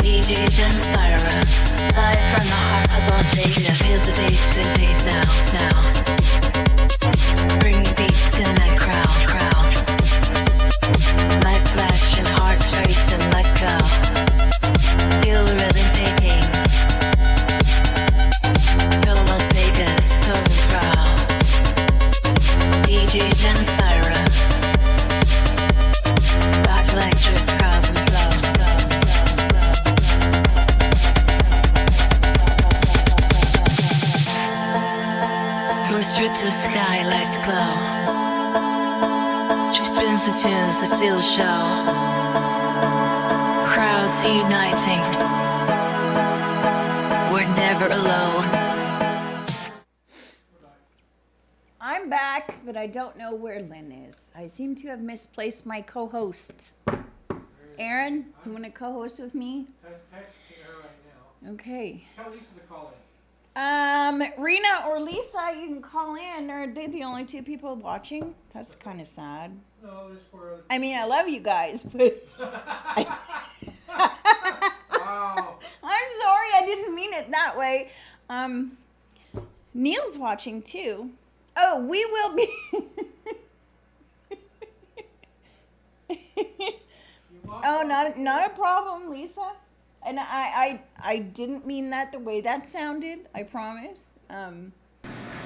Speaker 3: DJ Genesira, live from the heart of Las Vegas. Feel the bass, feel the bass now. Bring the beats to that crowd. Lights flashing, hearts racing, let's go. Feel the rhythm taking. To Las Vegas, to the crowd. DJ Genesira. Back electric crowds and flow. From strip to the sky, lights glow. She spins and tunes the steel show. Crowds uniting. We're never alone.
Speaker 4: I'm back, but I don't know where Lynn is. I seem to have misplaced my co-host. Aaron, you want to co-host with me?
Speaker 7: Texting her right now.
Speaker 4: Okay.
Speaker 7: Tell Lisa to call in.
Speaker 4: Rena or Lisa, you can call in. Are they the only two people watching? That's kind of sad.
Speaker 7: No, there's 4 other.
Speaker 4: I mean, I love you guys, but
Speaker 7: Wow.
Speaker 4: I'm sorry, I didn't mean it that way. Neil's watching too. Oh, we will be. Oh, not a problem, Lisa. And I didn't mean that the way that sounded. I promise.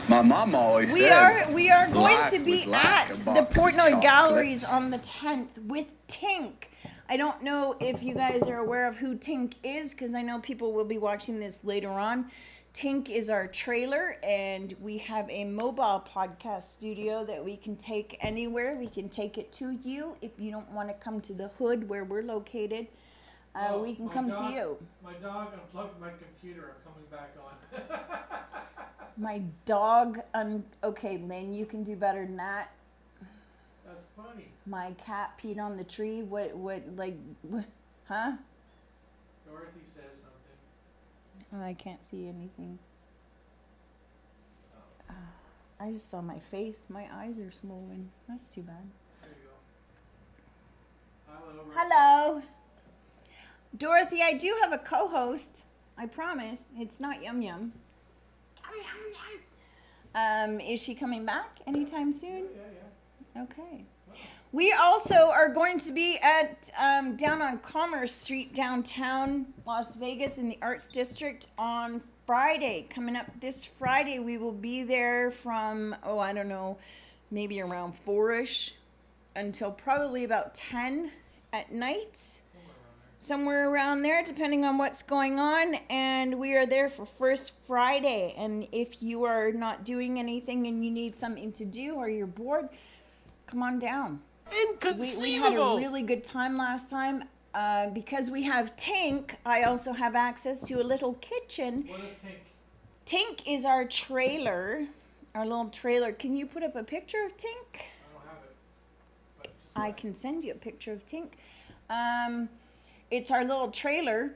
Speaker 8: My mom always
Speaker 4: We
Speaker 8: said
Speaker 4: are going
Speaker 8: life
Speaker 4: to be
Speaker 8: was like
Speaker 4: at
Speaker 8: a
Speaker 4: the
Speaker 8: box of
Speaker 4: Portnoy Galleries
Speaker 8: chocolates.
Speaker 4: on the 10th with Tink. I don't know if you guys are aware of who Tink is, because I know people will be watching this later on. Tink is our trailer, and we have a mobile podcast studio that we can take anywhere. We can take it to you if you don't want to come to the hood where we're located.
Speaker 7: Oh,
Speaker 4: We can
Speaker 7: my
Speaker 4: come
Speaker 7: dog-
Speaker 4: to you.
Speaker 7: My dog unplugged my computer. I'm coming back on.
Speaker 4: My dog, okay, Lynn, you can do better than that.
Speaker 7: That's funny.
Speaker 4: My cat peed on the tree. What, huh?
Speaker 7: Dorothy says something.
Speaker 4: Oh, I can't see anything. I just saw my face. My eyes are swollen. That's too bad.
Speaker 7: There you go. Hello.
Speaker 4: Hello. Dorothy, I do have a co-host. I promise. It's not Yum Yum. Is she coming back anytime soon?
Speaker 7: Yeah.
Speaker 4: Okay. We also are going to be at down on Commerce Street, downtown Las Vegas in the Arts District on Friday. Coming up this Friday, we will be there from, I don't know, maybe around 4-ish until probably about 10 at night. Somewhere around there, depending on what's going on. And we are there for First Friday. And if you are not doing anything and you need something to do or you're bored, come on down. We had a really good time last time. Because we have Tink, I also have access to a little kitchen.
Speaker 7: What is Tink?
Speaker 4: Tink is our trailer, our little trailer. Can you put up a picture of Tink?
Speaker 7: I don't have it. But just
Speaker 4: I can send you a picture of Tink. It's our little trailer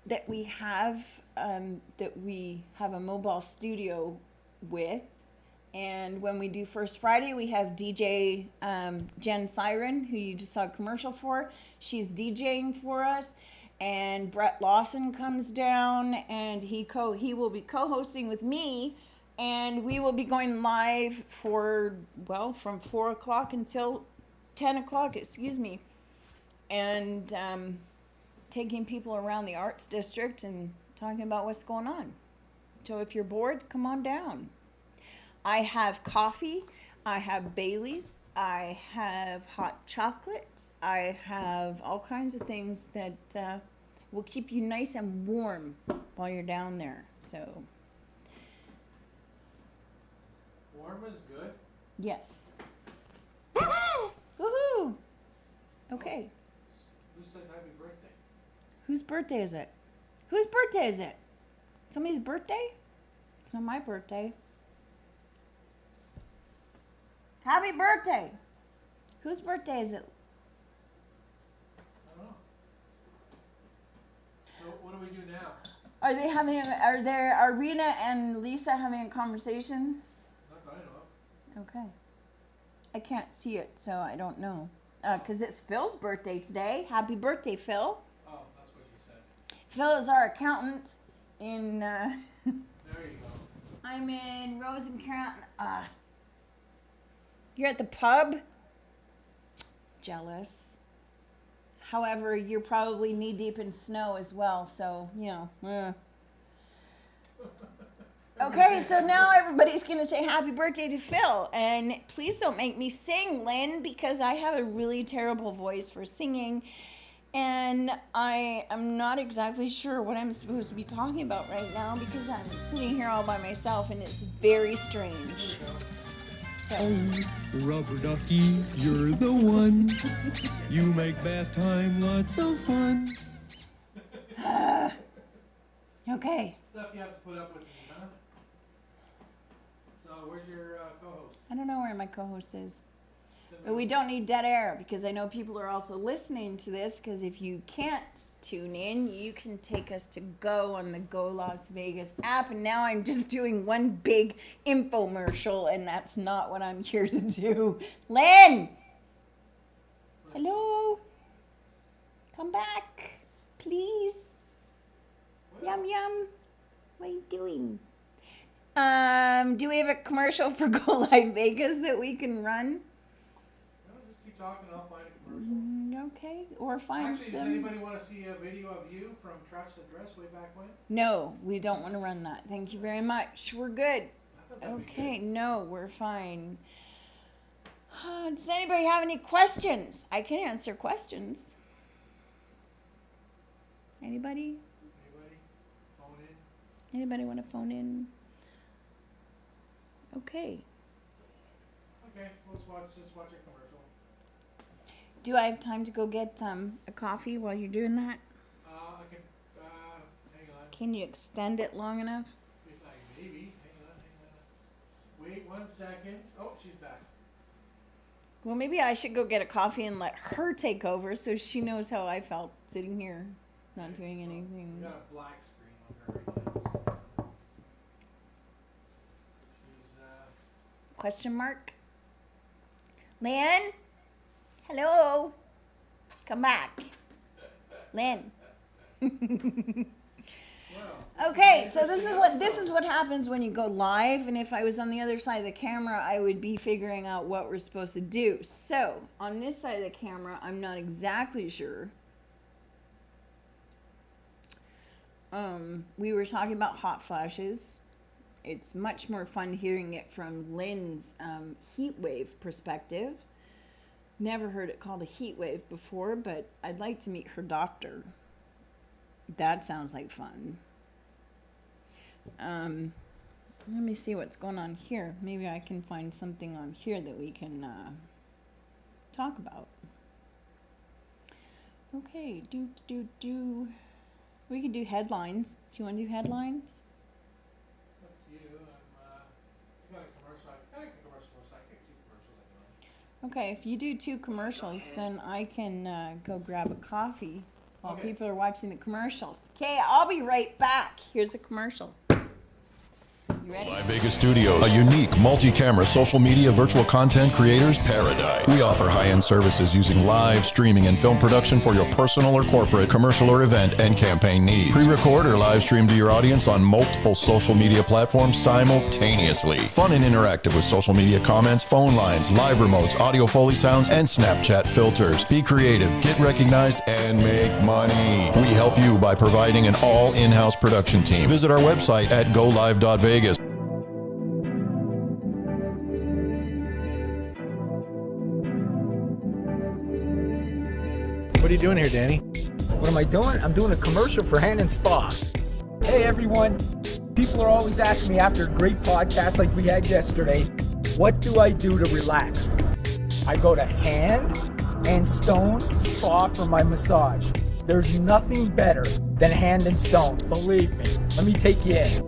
Speaker 4: that we have a mobile studio with. And when we do First Friday, we have DJ Jen Siren, who you just saw a commercial for. She's DJing for us. And Brett Lawson comes down, and he will be co-hosting with me. And we will be going live from 4 o'clock until 10 o'clock, excuse me. And taking people around the arts district and talking about what's going on. So if you're bored, come on down. I have coffee, I have Baileys, I have hot chocolate, I have all kinds of things that will keep you nice and warm while you're down there. So,
Speaker 7: Warm is good.
Speaker 4: yes. Woohoo! Okay.
Speaker 7: Who says happy birthday?
Speaker 4: Whose birthday is it? Whose birthday is it? Somebody's birthday? It's not my birthday. Happy birthday! Whose birthday is it?
Speaker 7: I don't know. So what do we do now?
Speaker 4: Are Rena and Lisa having a conversation?
Speaker 7: Not that I know of.
Speaker 4: Okay. I can't see it, so I don't know. Because it's Phil's birthday today. Happy birthday, Phil.
Speaker 7: Oh, that's what you said.
Speaker 4: Phil is our accountant in,
Speaker 7: There you go.
Speaker 4: I'm in Rosencrantz. You're at the pub? Jealous. However, you're probably knee deep in snow as well, so, you know. Okay, so now everybody's going to say happy birthday to Phil. And please don't make me sing, Lynn, because I have a really terrible voice for singing. And I am not exactly sure what I'm supposed to be talking about right now because I'm sitting here all by myself and it's very strange.
Speaker 9: Oh, rubber ducky, you're the one. You make bath time lots of fun.
Speaker 4: Okay.
Speaker 7: Stuff you have to put up with me, huh? So where's your co-host?
Speaker 4: I don't know where my co-host is. But we don't need dead air because I know people are also listening to this because if you can't tune in, you can take us to Go on the Go Las Vegas app. And now I'm just doing one big infomercial and that's not what I'm here to do. Lynn! Hello? Come back, please. Yum, yum. What are you doing? Do we have a commercial for Go Live Vegas that we can run?
Speaker 7: Just keep talking, I'll find a commercial.
Speaker 4: Okay, or find
Speaker 7: Actually,
Speaker 4: some.
Speaker 7: does anybody want to see a video of you from Tracks to Dress way back when?
Speaker 4: No, we don't want to run that. Thank you very much. We're good.
Speaker 7: I thought that'd be
Speaker 4: Okay,
Speaker 7: good.
Speaker 4: no, we're fine. Does anybody have any questions? I can answer questions. Anybody?
Speaker 7: Anybody? Phone in?
Speaker 4: Anybody want to phone in? Okay.
Speaker 7: Okay, let's just watch a commercial.
Speaker 4: Do I have time to go get a coffee while you're doing that?
Speaker 7: I can, hang on.
Speaker 4: Can you extend it long enough?
Speaker 7: Maybe. Hang on. Just wait 1 second. Oh, she's back.
Speaker 4: Well, maybe I should go get a coffee and let her take over so she knows how I felt sitting here, not doing anything.
Speaker 7: We got a black screen on her right now. She's,
Speaker 4: Question mark? Lynn? Hello? Come back. Lynn. Okay, so this is what happens when you go live, and if I was on the other side of the camera, I would be figuring out what we're supposed to do. So, on this side of the camera, I'm not exactly sure. We were talking about hot flashes. It's much more fun hearing it from Lynn's heat wave perspective. Never heard it called a heat wave before, but I'd like to meet her doctor. That sounds like fun. Let me see what's going on here. Maybe I can find something on here that we can talk about. Okay, we could do headlines. Do you want to do headlines?
Speaker 7: it's up to you. I got a commercial. I got a commercial, so I get 2 commercials I can run.
Speaker 4: Okay, if you do 2 commercials, then I can go grab a coffee while
Speaker 7: Okay.
Speaker 4: people are watching the commercials. Okay, I'll be right back. Here's a commercial. You
Speaker 10: Live Vegas Studios, a unique multi-camera social media virtual content creators paradise. We offer high-end services using live streaming and film production for your personal or corporate, commercial or event and campaign needs. Pre-record or live stream to your audience on multiple social media platforms simultaneously. Fun and interactive with social media comments, phone lines, live remotes, audio Foley sounds, and Snapchat filters. Be creative, get recognized, and make money. We help you by providing an all in-house production team. Visit our website at golive.vegas.
Speaker 11: What are you doing here, Danny?
Speaker 12: What am I doing? I'm doing a commercial for Hand and Spa. Hey everyone, people are always asking me after a great podcast like we had yesterday, what do I do to relax? I go to Hand and Stone Spa for my massage. There's nothing better than Hand and Stone, believe me. Let me take you in.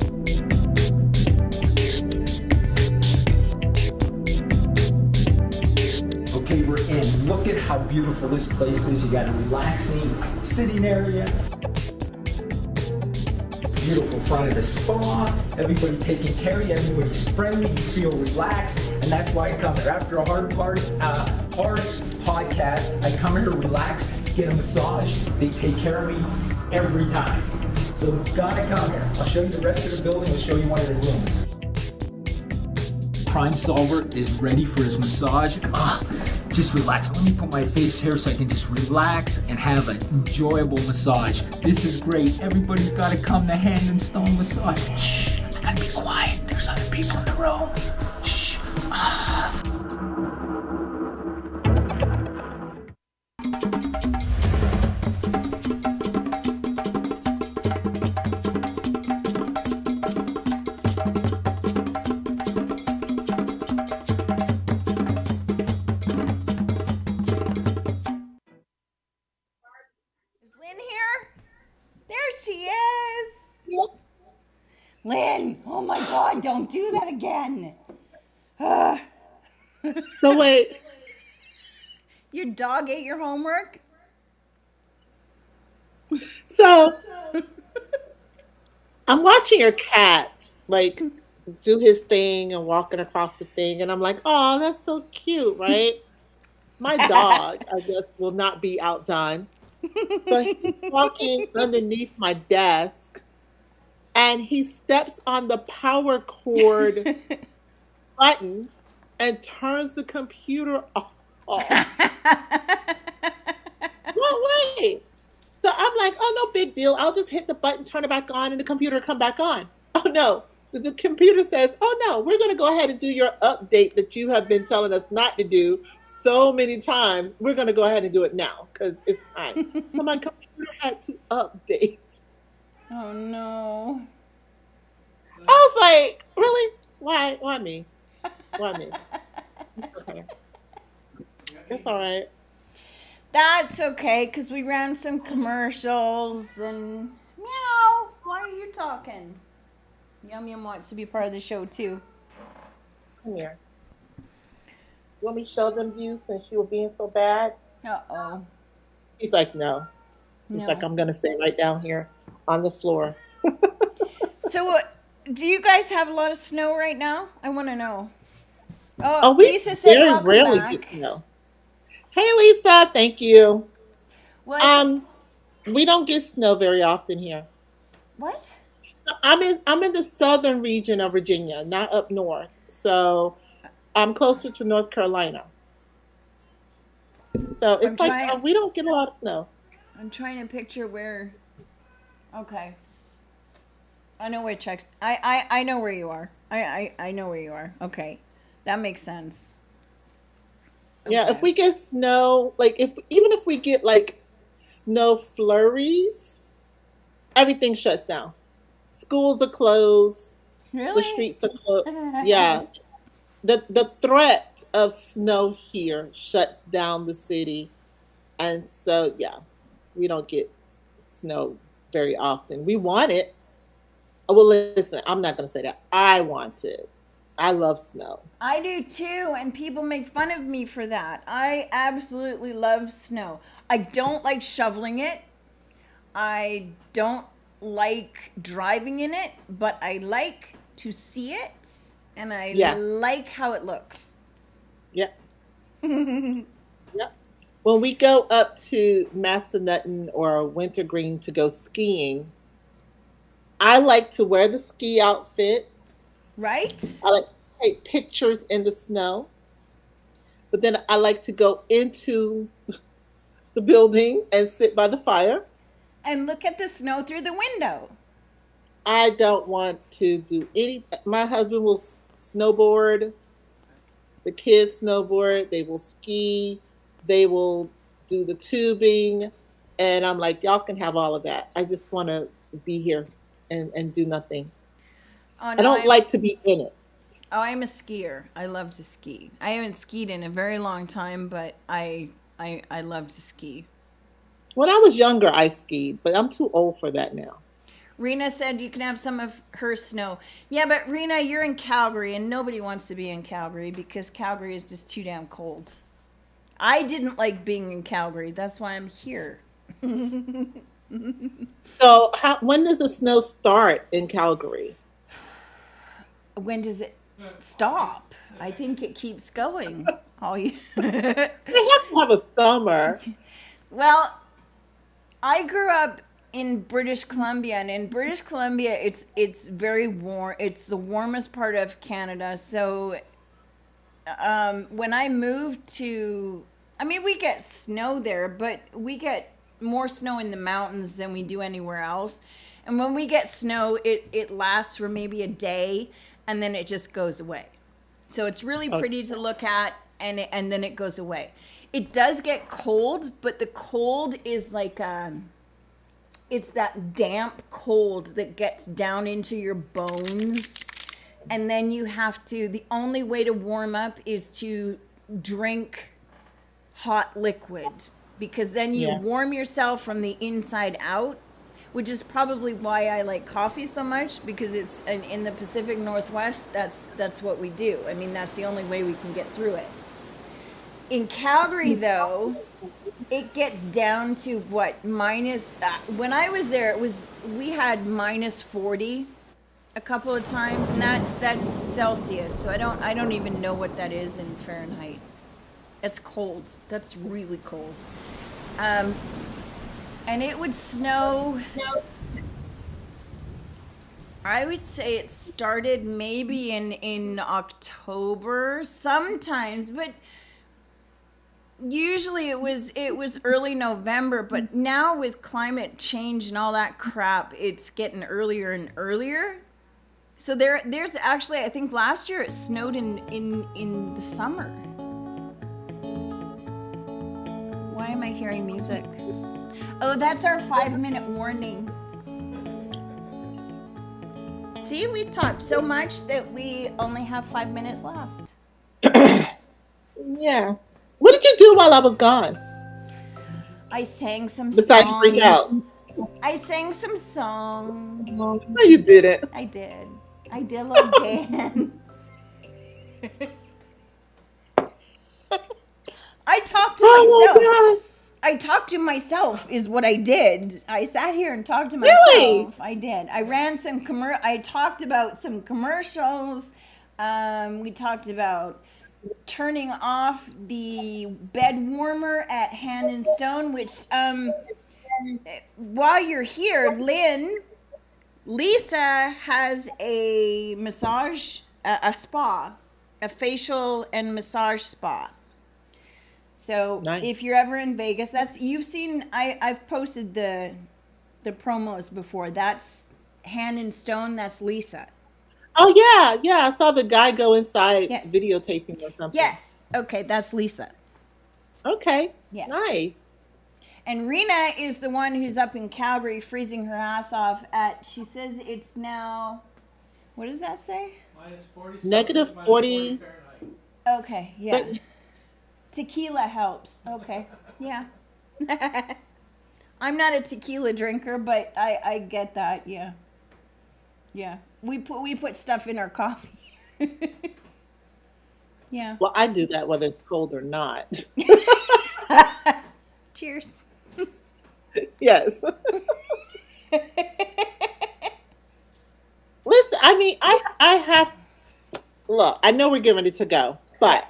Speaker 12: Okay, we're in. Look at how beautiful this place is. You got a relaxing sitting area. Beautiful front of the spa. Everybody taking care of you. Everybody's friendly. You feel relaxed. And that's why I come here. After a hard podcast, I come here to relax, get a massage. They take care of me every time. So gotta come here. I'll show you the rest of the building. I'll show you one of the rooms. Prime Solver is ready for his massage. Just relax. Let me put my face here so I can just relax and have an enjoyable massage. This is great. Everybody's got to come to Hand and Stone Massage. Shh, I gotta be quiet. There's other people in the room. Shh.
Speaker 4: Is Lynn here? There she is. Lynn, oh my God, don't do that again.
Speaker 5: So wait.
Speaker 4: Your dog ate your homework?
Speaker 5: So I'm watching your cat like do his thing and walking across the thing, and I'm like, oh, that's so cute, right? My dog, I guess, will not be outdone. So he's walking underneath my desk, and he steps on the power cord button and turns the computer off. No way. So I'm like, oh, no big deal. I'll just hit the button, turn it back on, and the computer will come back on. Oh, no. The computer says, oh, no, we're going to go ahead and do your update that you have been telling us not to do so many times. We're going to go ahead and do it now because it's time. So my computer had to update.
Speaker 4: Oh, no.
Speaker 5: I was like, really? Why me? Why me? It's okay. It's all right.
Speaker 4: That's okay, because we ran some commercials and meow. Why are you talking? Yum Yum wants to be part of the show too.
Speaker 5: Come here. You want me to show them you since you were being so bad?
Speaker 4: Uh-oh.
Speaker 5: He's like, no. He's like, I'm going to stay right down here on the floor.
Speaker 4: So do you guys have a lot of snow right now? I want to know.
Speaker 5: Oh, we
Speaker 4: Lisa said
Speaker 5: very
Speaker 4: welcome
Speaker 5: rarely
Speaker 4: back.
Speaker 5: get snow. Hey, Lisa. Thank you.
Speaker 4: What?
Speaker 5: We don't get snow very often here.
Speaker 4: What?
Speaker 5: I'm in the southern region of Virginia, not up north. So I'm closer to North Carolina. So it's we don't get a lot of snow.
Speaker 4: I'm trying to picture where. Okay. I know where checks. I know where you are. I know where you are. Okay, that makes sense.
Speaker 5: Yeah, if we get snow, like even if we get like snow flurries, everything shuts down. Schools are closed.
Speaker 4: Really?
Speaker 5: The streets are closed. Yeah. The threat of snow here shuts down the city. And so, yeah, we don't get snow very often. We want it. Well, listen, I'm not going to say that. I want it. I love snow.
Speaker 4: I do too, and people make fun of me for that. I absolutely love snow. I don't like shoveling it. I don't like driving in it, but I like to see it, and I
Speaker 5: Yeah.
Speaker 4: like how it looks.
Speaker 5: Yep. Yep. When we go up to Massanutten or Wintergreen to go skiing, I like to wear the ski outfit.
Speaker 4: Right?
Speaker 5: I like to take pictures in the snow, but then I like to go into the building and sit by the fire.
Speaker 4: And look at the snow through the window.
Speaker 5: I don't want to do any. My husband will snowboard. The kids snowboard. They will ski. They will do the tubing. And I'm like, y'all can have all of that. I just want to be here and do nothing.
Speaker 4: Oh,
Speaker 5: I
Speaker 4: no,
Speaker 5: don't like to be in it.
Speaker 4: Oh, I'm a skier. I love to ski. I haven't skied in a very long time, but I love to ski.
Speaker 5: When I was younger, I skied, but I'm too old for that now.
Speaker 4: Rena said you can have some of her snow. Yeah, but Rena, you're in Calgary, and nobody wants to be in Calgary because Calgary is just too damn cold. I didn't like being in Calgary. That's why I'm here.
Speaker 5: So when does the snow start in Calgary?
Speaker 4: When does it stop? I think it keeps going. Oh, yeah.
Speaker 5: They have to have a summer.
Speaker 4: Well, I grew up in British Columbia, and in British Columbia, it's very warm. It's the warmest part of Canada. So, when I moved to, I mean, we get snow there, but we get more snow in the mountains than we do anywhere else. And when we get snow, it lasts for maybe a day, and then it just goes away. So it's really pretty to look at, and then it goes away. It does get cold, but the cold is like it's that damp cold that gets down into your bones, and then you have to. The only way to warm up is to drink hot liquid, because then you warm yourself from the inside out, which is probably why I like coffee so much, because it's in the Pacific Northwest. That's what we do. I mean, that's the only way we can get through it. In Calgary, though, it gets down to what, minus, when I was there, we had minus 40 a couple of times, and that's Celsius. So I don't even know what that is in Fahrenheit. It's cold. That's really cold. And it would snow. I would say it started maybe in October sometimes, but usually it was early November. But now with climate change and all that crap, it's getting earlier and earlier. So there's actually, I think last year it snowed in the summer. Why am I hearing music? Oh, that's our 5-minute warning. See, we talked so much that we only have 5 minutes left.
Speaker 5: Yeah. What did you do while I was gone?
Speaker 4: I sang some
Speaker 5: Besides
Speaker 4: songs.
Speaker 5: freak out.
Speaker 4: I sang some songs.
Speaker 5: No, you didn't.
Speaker 4: I did. I did a little dance. I talked to myself.
Speaker 5: My gosh.
Speaker 4: I talked to myself is what I did. I sat here and talked to myself.
Speaker 5: Really?
Speaker 4: I did. I ran some I talked about some commercials. We talked about turning off the bed warmer at Hand and Stone, which while you're here, Lisa has a massage, a spa, a facial and massage spa. So
Speaker 5: nice.
Speaker 4: If you're ever in Vegas, you've seen, I've posted the promos before. That's Hand and Stone. That's Lisa.
Speaker 5: Oh yeah. I saw the guy go inside videotaping or something.
Speaker 4: Yes. Okay, that's Lisa.
Speaker 5: Okay.
Speaker 4: Yes.
Speaker 5: Nice.
Speaker 4: And Rena is the one who's up in Calgary freezing her ass off at, she says it's now, what does that say?
Speaker 7: Minus 40.
Speaker 5: Negative 40.
Speaker 4: Okay, yeah. Tequila helps. Okay, yeah. I'm not a tequila drinker, but I get that. Yeah. Yeah. We put stuff in our coffee. Yeah.
Speaker 5: Well, I do that whether it's cold or not.
Speaker 4: Cheers.
Speaker 5: Yes. Listen, I mean, I have, look, I know we're getting ready to go, but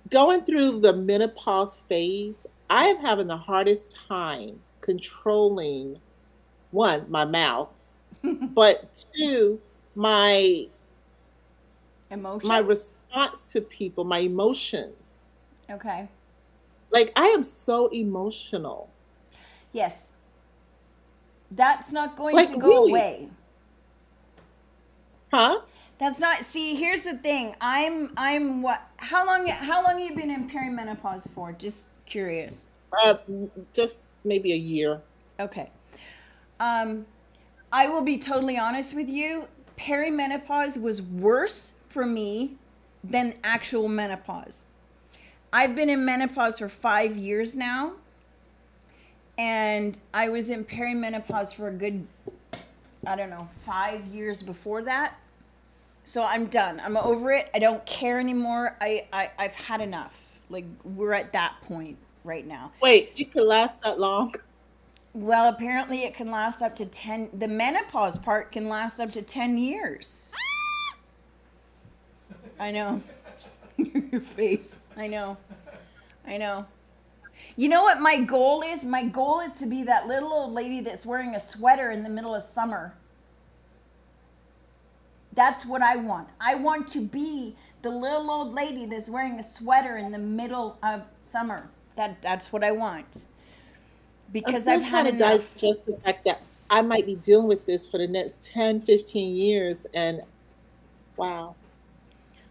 Speaker 5: going through the menopause phase, I am having the hardest time controlling, one, my mouth, but two, my
Speaker 4: Emotions?
Speaker 5: response to people, my emotions.
Speaker 4: Okay.
Speaker 5: Like, I am so emotional.
Speaker 4: Yes. That's not going
Speaker 5: Like,
Speaker 4: to go
Speaker 5: really?
Speaker 4: away.
Speaker 5: Huh?
Speaker 4: That's not, see, here's the thing. I'm what, how long have you been in perimenopause for? Just curious.
Speaker 5: Just maybe a year.
Speaker 4: Okay. I will be totally honest with you. Perimenopause was worse for me than actual menopause. I've been in menopause for 5 years now, and I was in perimenopause for a good, I don't know, 5 years before that. So I'm done. I'm over it. I don't care anymore. I've had enough. Like, we're at that point right now.
Speaker 5: Wait, it could last that long?
Speaker 4: Well, apparently it can last up to 10, the menopause part can last up to 10 years. I know. Your face. I know. You know what my goal is? My goal is to be that little old lady that's wearing a sweater in the middle of summer. That's what I want. I want to be the little old lady that's wearing a sweater in the middle of summer. That's what I want. Because I've had enough.
Speaker 5: Digest the fact that I might be dealing with this for the next 10, 15 years, and wow.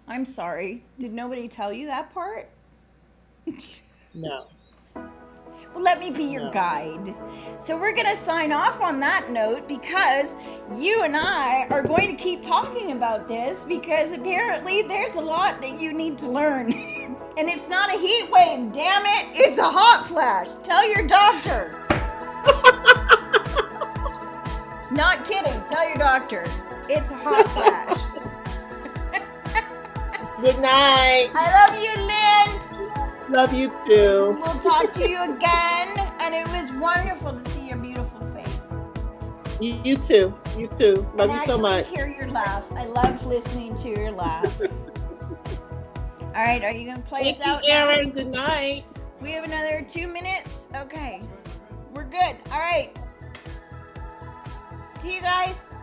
Speaker 4: I'm sorry. Did nobody tell you that part?
Speaker 5: No.
Speaker 4: Well, let me be your guide. So we're going to sign off on that note because you and I are going to keep talking about this because apparently there's a lot that you need to learn. And it's not a heat wave, damn it. It's a hot flash. Tell your doctor. Not kidding. Tell your doctor. It's a hot flash.
Speaker 5: Good night.
Speaker 4: I love you, Lynn.
Speaker 5: Love you too.
Speaker 4: We'll talk to you again, and it was wonderful to see your beautiful face.
Speaker 5: You too. You too. Love you so much.
Speaker 4: Hear your laugh. I love listening to your laugh. All right, are you gonna play us out?
Speaker 5: Aaron, good night.
Speaker 4: We have another 2 minutes. Okay, we're good. All right. See you guys.